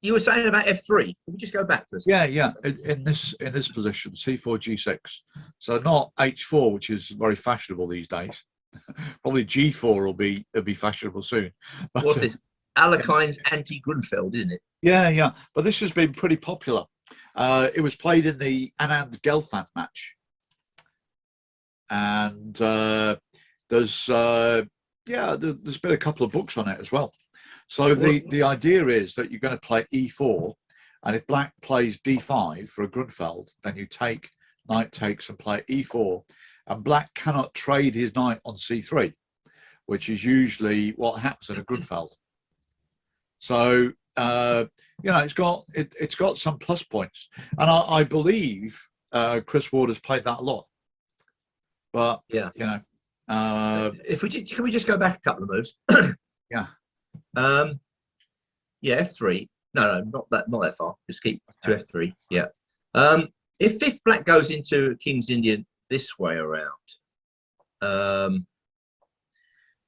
You were saying about f3. Can we just go back to us? Yeah. In this position, c4, g6. So not h4, which is very fashionable these days. Probably g4 will be fashionable soon. But, what's this? Alekhine's anti-Grunfeld, isn't it? Yeah. But this has been pretty popular. It was played in the Anand Gelfand match, and there's been a couple of books on it as well. So the idea is that you're going to play e4, and if black plays d5 for a Grunfeld, then you take, knight takes, and play e4, and black cannot trade his knight on c3, which is usually what happens in a Grunfeld. So it's got some plus points, and I believe Chris Ward has played that a lot. But yeah, if can we just go back a couple of moves? Yeah. F3. No, not that far. Just keep to f3. Yeah. If black goes into King's Indian this way around,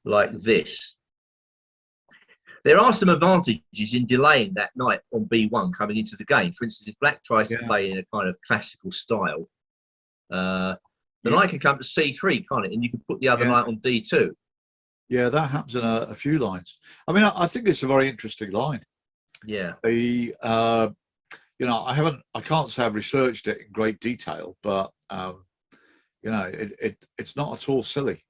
like this, there are some advantages in delaying that knight on b1 coming into the game. For instance, if black tries to play in a kind of classical style, the knight can come to c3, can't it? And you can put the other knight on d2. Yeah, that happens in a few lines. I mean, I think it's a very interesting line. Yeah. I can't say I've researched it in great detail, but it's not at all silly.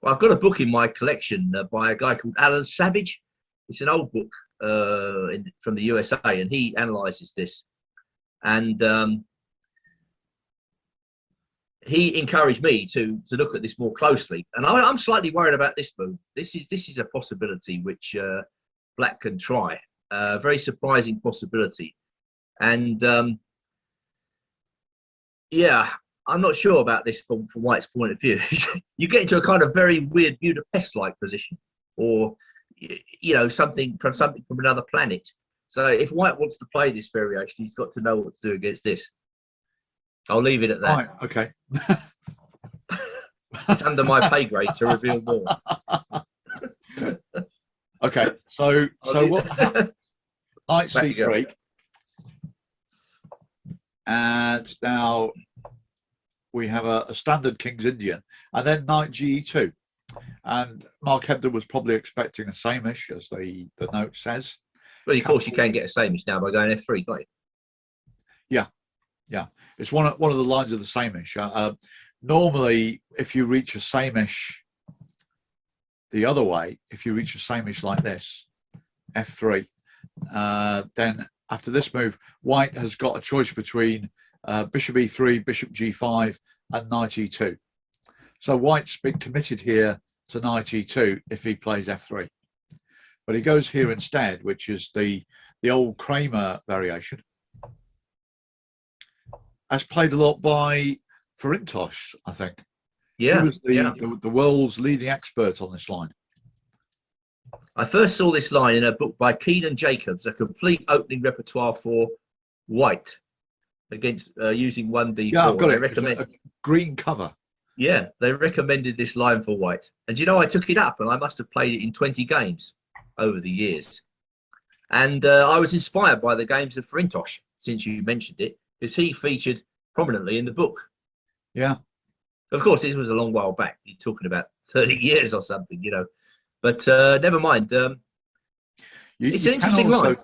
Well, I've got a book in my collection by a guy called Alan Savage. It's an old book from the USA, and he analyses this. And he encouraged me to look at this more closely, and I'm slightly worried about this move. This is a possibility which Black can try. Very surprising possibility, and yeah, I'm not sure about this from White's point of view. You get into a kind of very weird Budapest-like position, or something from another planet. So if White wants to play this variation, he's got to know what to do against this. I'll leave it at that. Right, okay. It's under my pay grade to reveal more. Okay, so what? Knight C3, and now we have a standard King's Indian, and then Knight GE2. And Mark Hebden was probably expecting a same-ish, as the note says. Well, of course, you can get a same-ish now by going F3, can't you? Yeah, it's one of the lines of the same-ish. Normally, if you reach a same-ish the other way, if you reach a same-ish like this, F3, then after this move, White has got a choice between Bishop E3, Bishop G5, and Knight E2. So White's been committed here to Knight E2 if he plays F3. But he goes here instead, which is the old Kramer variation, as played a lot by Ferintosh, I think. Yeah, he was the world's leading expert on this line. I first saw this line in a book by Keenan Jacobs, a complete opening repertoire for White against using 1D4. Yeah, I've got it. Recommend It's a green cover. Yeah, they recommended this line for White. And I took it up, and I must have played it in 20 games over the years. And I was inspired by the games of Ferintosh, since you mentioned it, because he featured prominently in the book. Yeah. Of course, this was a long while back. You're talking about 30 years or something, But never mind. It's an interesting line.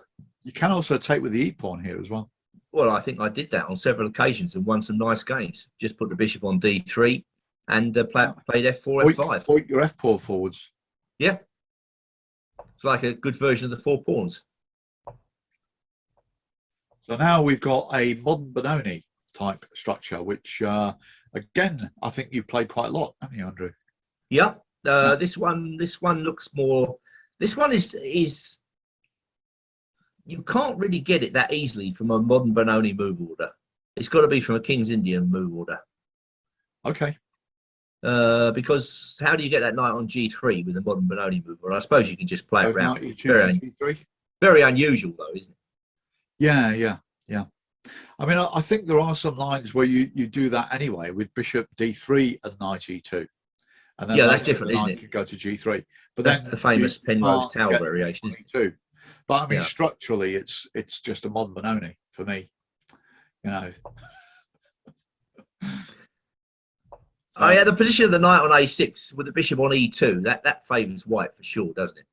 You can also take with the E-pawn here as well. Well, I think I did that on several occasions and won some nice games. Just put the bishop on D3 and played F4, F5. Point your F-pawn forwards. Yeah. It's like a good version of the 4 pawns. So now we've got a modern Benoni type structure, which, again, I think you played quite a lot, haven't you, Andrew? Yeah. This one looks more. This one is. You can't really get it that easily from a modern Benoni move order. It's got to be from a King's Indian move order. Okay. Because how do you get that knight on G3 with a modern Benoni move order? I suppose you can just play it around. Very unusual, though, isn't it? Yeah. I mean, I think there are some lines where you do that anyway with Bishop D3 and Knight E2. And then that's different, isn't it? Could go to G3. But that's then the famous Penrose Tower variation. Too. But I mean, structurally, it's just a modern Benoni for me. Oh yeah, the position of the knight on A6 with the bishop on E2 that favours White for sure, doesn't it?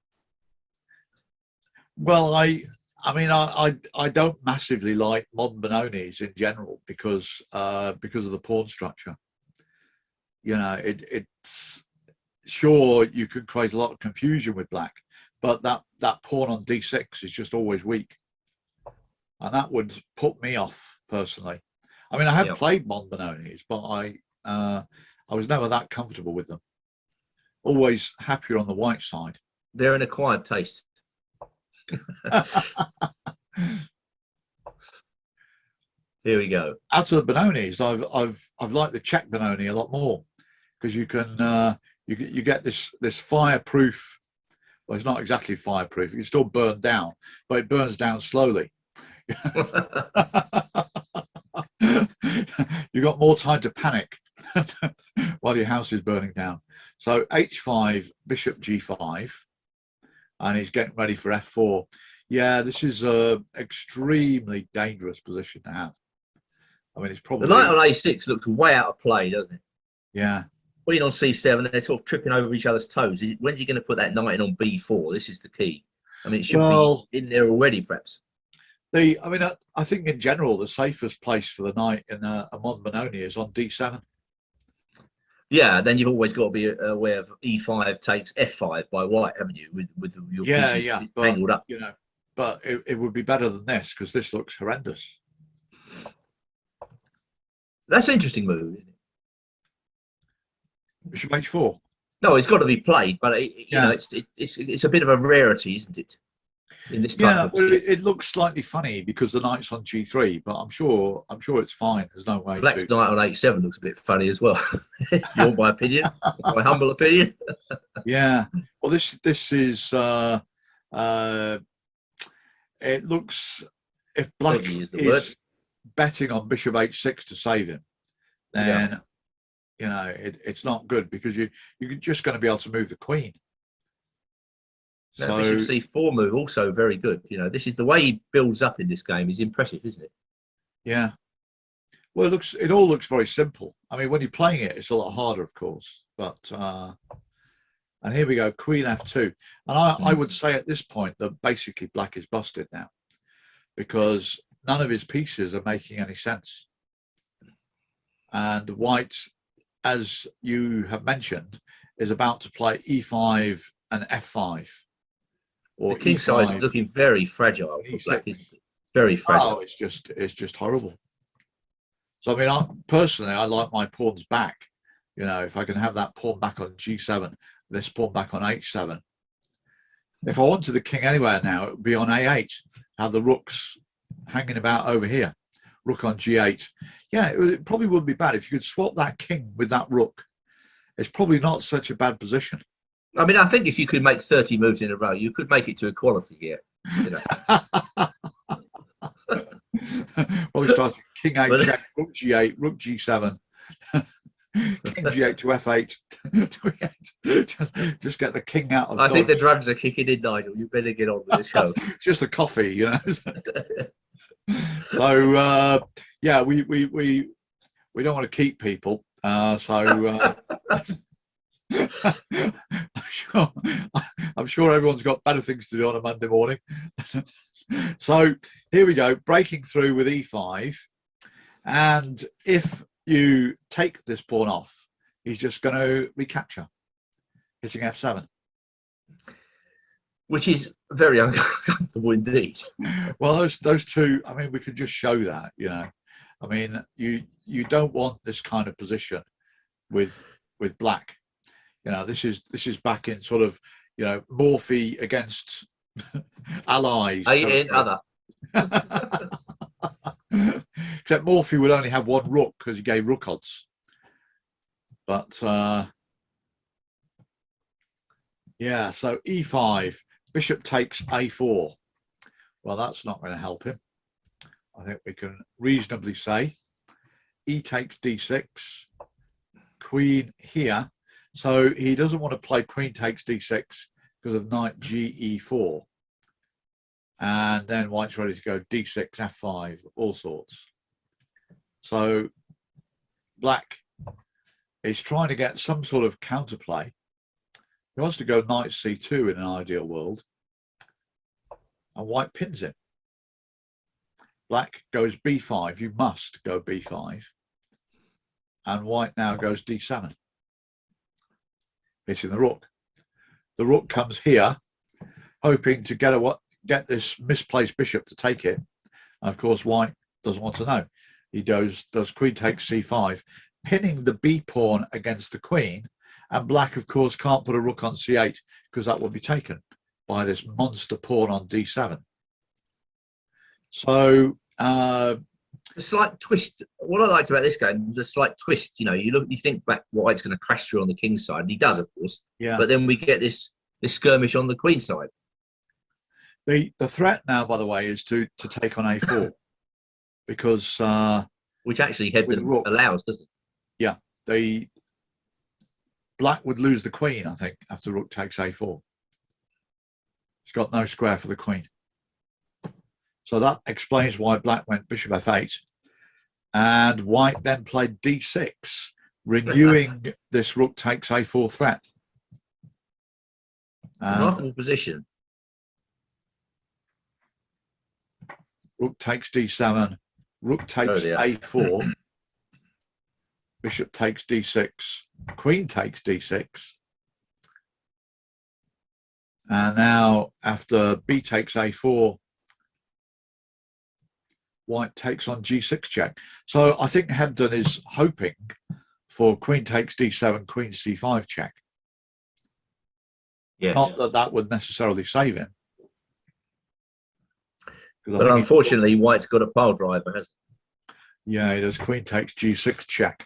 Well, I mean, I don't massively like modern Benonis in general because of the pawn structure. It's sure you can create a lot of confusion with Black, but that pawn on D6 is just always weak, and that would put me off personally. I mean, I have played modern Benonis, but I was never that comfortable with them. Always happier on the White side. They're an acquired taste. Here we go. Out of the Benonis, I've liked the Czech Benoni a lot more because you can you get this fireproof. Well, it's not exactly fireproof. It can still burn down, but it burns down slowly. You've got more time to panic while your house is burning down. So H5, Bishop G5, and he's getting ready for F4. Yeah, this is an extremely dangerous position to have. I mean, it's probably... The knight on A6 looks way out of play, doesn't it? Yeah. Queen on C7, they're sort of tripping over each other's toes. When's he going to put that knight in on B4? This is the key. I mean, it should be in there already, perhaps. I think in general, the safest place for the knight in a modern Benoni is on D7. Yeah, then you've always got to be aware of E5 takes F5 by White, haven't you? With your pieces tangled up. But it would be better than this because this looks horrendous. That's an interesting move, isn't it? Bishop h4. No, it's got to be played, but you know, Yeah. it's a bit of a rarity, isn't it? In this type Yeah, of well, it looks slightly funny because the knight's on g3, but I'm sure it's fine. There's no way Black's to. knight on h7 looks a bit funny as well. Your my opinion, my humble opinion. Yeah. Well, this is. It looks, if Black Dodgy is the word. is betting on Bishop h6 to save him, Yeah. then it's not good because you're just going to be able to move the queen. That So Bishop c4 move also very good. You know, this is the way he builds up in this game is impressive, isn't it? yeah. Well, it all looks very simple. I mean, when you're playing it, it's a lot harder, of course. But and here we go, Queen f2. And I would say at this point that basically Black is busted now because none of his pieces are making any sense. And White, as you have mentioned, is about to play e5 and f5. Or the king side is looking very fragile for Black, isn't it? Very fragile. Oh, it's just horrible. So I mean, personally, I like my pawns back. You know, if I can have that pawn back on g7, this pawn back on h7. If I wanted the king anywhere now, it would be on a8. Have the rooks hanging about over here. Rook on g8. Yeah, it probably wouldn't be bad if you could swap that king with that rook. It's probably not such a bad position. I mean, I think if you could make 30 moves in a row, you could make it to equality here. You know. Probably starting king a check, rook g8, rook g7, king g8 to f8. just get the king out of I think the dodge. drugs are kicking in, Nigel. You better get on with the show. It's just the coffee, you know. So yeah, we don't want to keep people. I'm sure everyone's got better things to do on a Monday morning. So here we go, breaking through with e5, and if you take this pawn off, he's just going to recapture, hitting f7, which is very uncomfortable indeed. Well, those two, I mean, we could just show that, you know. I mean, you don't want this kind of position with Black. You know, this is back in sort of, you know, Morphy against allies. Other. Except Morphy would only have one rook because he gave rook odds. But yeah, so e5, bishop takes a4. Well, that's not going to help him. I think we can reasonably say e takes d6, queen here. So he doesn't want to play queen takes d6 because of knight ge4. And then White's ready to go d6, f5, all sorts. So Black is trying to get some sort of counterplay. He wants to go knight c2 in an ideal world. And White pins him. Black goes b5. You must go b5. And White now goes d7. Hitting the rook. The rook comes here, hoping to get this misplaced bishop to take it. And of course, White doesn't want to know. He does queen takes c5, pinning the b pawn against the queen. And Black, of course, can't put a rook on c8 because that would be taken by this monster pawn on d7. So a slight twist. What I liked about this game was a slight twist. You know, you think back, White's going to crash through on the king side, and he does, of course. yeah. But then we get this skirmish on the queen side. The threat now, by the way, is to take on a4 because which actually Hebden allows, doesn't it? Yeah, the Black would lose the queen, I think, after rook takes a4. He's got no square for the queen. So that explains why Black went bishop f8. And White then played d6, renewing this rook takes a4 threat. Remarkable position. Rook takes d7, rook takes a4, bishop takes d6, queen takes d6. And now after b takes a4, White takes on g6 check. So I think Hebden is hoping for queen takes d7, queen c5 check. Yeah. Not that that would necessarily save him. But unfortunately, White's got a pile driver, hasn't he? Yeah, he does. Queen takes g6 check.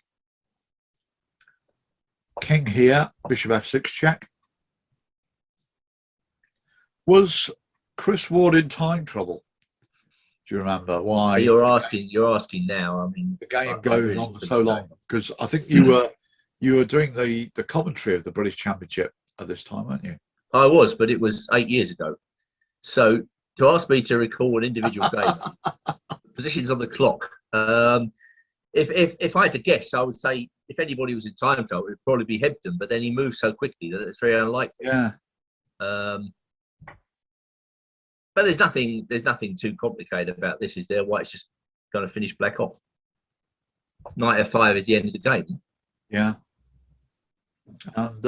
King here, bishop f6 check. Was Chris Ward in time trouble? Do you remember why? You're asking now. I mean, the game goes on for so long, because I think you were doing the commentary of the British Championship at this time, weren't you? I was, but it was 8 years ago. So to ask me to recall an individual game, positions on the clock. If I had to guess, I would say if anybody was in time trouble, it would probably be Hebden. But then he moved so quickly that it's very unlikely. Yeah. But there's nothing too complicated about this, is there? White's just going to finish black off. Knight f5 is the end of the game. Yeah. And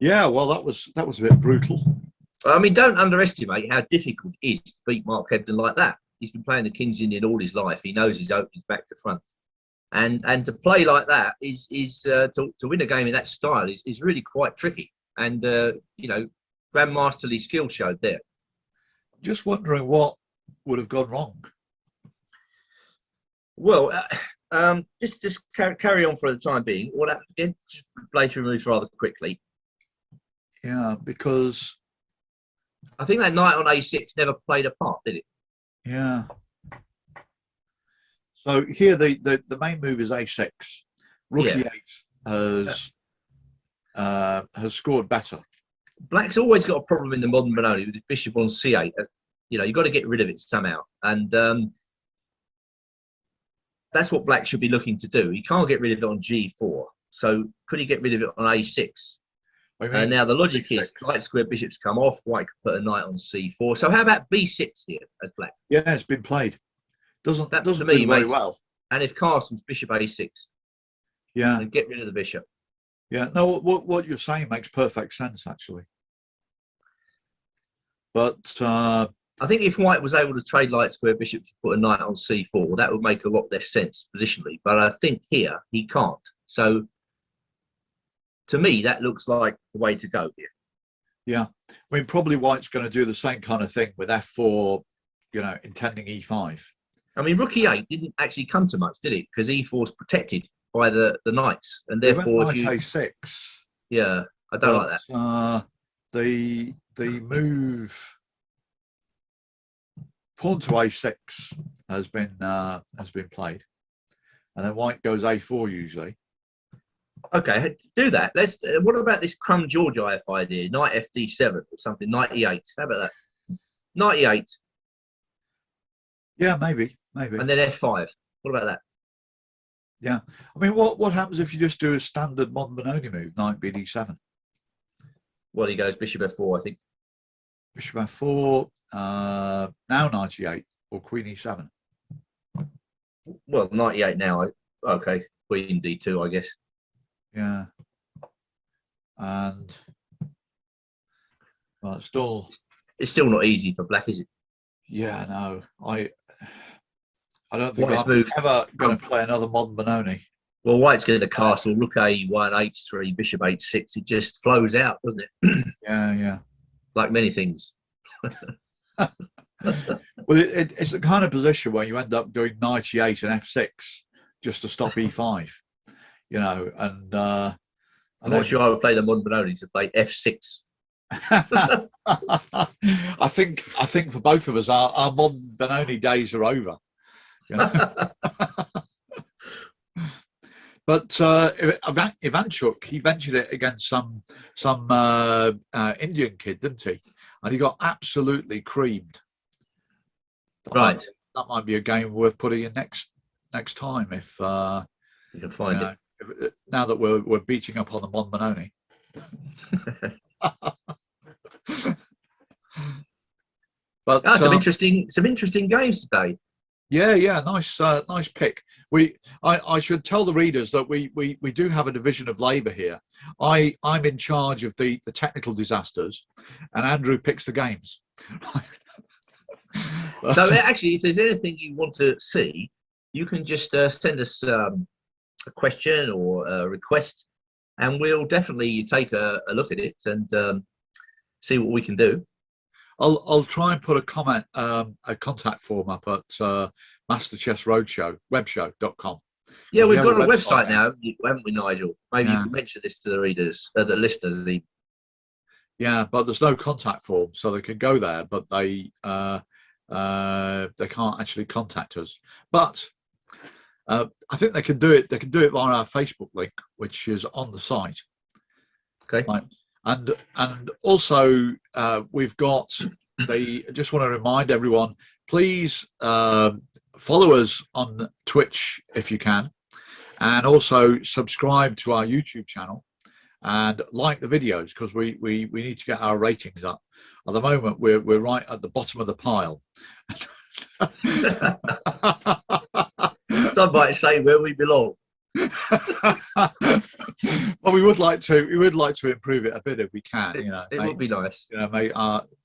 yeah, well, that was a bit brutal. I mean, don't underestimate how difficult it is to beat Mark Hebden like that. He's been playing the King's Indian all his life. He knows his openings back to front, and to play like that is to win a game in that style is really quite tricky. And you know, grandmasterly skill showed there. Just wondering what would have gone wrong. Well, just carry on for the time being. What happened again? Just play through moves rather quickly. Yeah, because I think that knight on a6 never played a part, did it? Yeah. So here the main move is a6. Rook e8 has scored better. Black's always got a problem in the modern Benoni with his bishop on c8. You know, you've got to get rid of it somehow, and that's what Black should be looking to do. He can't get rid of it on g4, so could he get rid of it on a6? Now the logic is light square bishops come off. White could put a knight on c4. So how about b6 here as Black? Yeah, it's been played. Doesn't that doesn't to me do very well. And if Carson's bishop a6, yeah, and get rid of the bishop. Yeah, no, what you're saying makes perfect sense actually. But I think if White was able to trade light square bishop to put a knight on c4, that would make a lot less sense positionally. But I think here he can't. So to me, that looks like the way to go here. Yeah, I mean, probably White's going to do the same kind of thing with f4, you know, intending e5. I mean, Rook e8 didn't actually come to much, did it? Because e4 is protected by the knights, and therefore, if you a6, yeah, I don't like that. The move pawn to a6 has been played, and then White goes a4 usually. Okay, do that. Let's. What about this Crum George IF idea? Knight fd7 or something. Knight e8. How about that? Knight e8. Yeah, maybe. And then f5. What about that? Yeah, I mean, what happens if you just do a standard modern Benoni move, knight bd7? Well, he goes bishop f4, I think. Bishop f4. Now knight e8 or queen e7. Well, knight e8 now. Okay, queen d2, I guess. Yeah, and well, it's still not easy for Black, is it? Yeah, no, I don't think White's I'm ever going to play another modern Benoni. Well, White's getting a castle, Rook A1, H3, Bishop H6. It just flows out, doesn't it? Yeah. Like many things. Well, it's the kind of position where you end up doing knight E8 and F6 just to stop E5. You know, and I'm not sure I would play the modern Benoni to play F6. I think for both of us, our modern Benoni days are over. You know? But Ivanchuk, he ventured it against some Indian kid, didn't he? And he got absolutely creamed. Right. That might be a game worth putting in next time if you can find it. Now that we're beating up on the Mon Benoni. But some interesting games today. Yeah, nice pick. I should tell the readers that we do have a division of labour here. I'm in charge of the technical disasters, and Andrew picks the games. So actually, if there's anything you want to see, you can just send us question or a request, and we'll definitely take a look at it and see what we can do. I'll try and put a contact form up at Master Chess Roadshow webshow.com. Yeah, we've got a website now, haven't we, Nigel? Maybe Yeah. you can mention this to the readers, the listeners. Yeah, but there's no contact form, so they can go there, but they can't actually contact us. But I think they can do it. They can do it via our Facebook link, which is on the site. Okay. Right. And also we've got. They just want to remind everyone, please follow us on Twitch if you can, and also subscribe to our YouTube channel and like the videos, because we need to get our ratings up. At the moment, we're right at the bottom of the pile. Some might say where we belong. Well, we would like to improve it a bit if we can. It would be nice.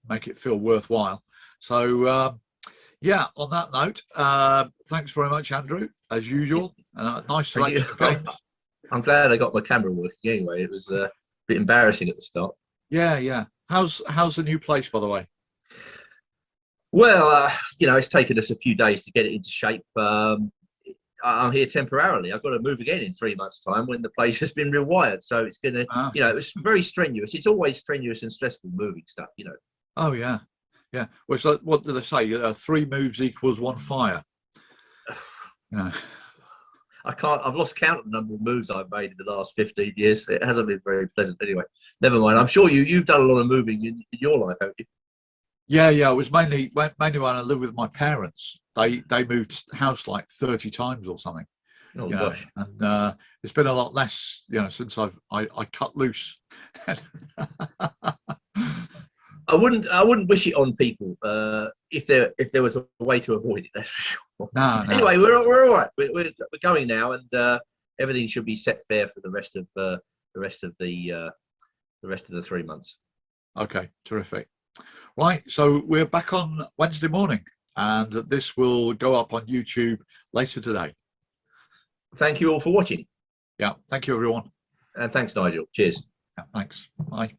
Make it feel worthwhile. So yeah. On that note, thanks very much, Andrew, as usual. Nice selection of games. I'm glad I got my camera working anyway. It was a bit embarrassing at the start. Yeah. How's the new place, by the way? Well, it's taken us a few days to get it into shape. I'm here temporarily. I've got to move again in 3 months' time when the place has been rewired. So it's going to, it was very strenuous. It's always strenuous and stressful moving stuff, Oh, yeah. Well, so what do they say? 3 moves equals 1 fire. I've lost count of the number of moves I've made in the last 15 years. It hasn't been very pleasant anyway. Never mind. I'm sure you've done a lot of moving in your life, haven't you? Yeah. It was mainly when I lived with my parents. They moved house like 30 times or something. Oh gosh. And it's been a lot less, since I cut loose. I wouldn't wish it on people if there was a way to avoid it. That's for sure. No. Anyway, we're all right. We're going now, and everything should be set fair for the rest of the 3 months. Okay, terrific. Right, so we're back on Wednesday morning, and this will go up on YouTube later today. Thank you all for watching. Yeah, thank you, everyone. And thanks, Nigel. Cheers. Yeah, thanks. Bye.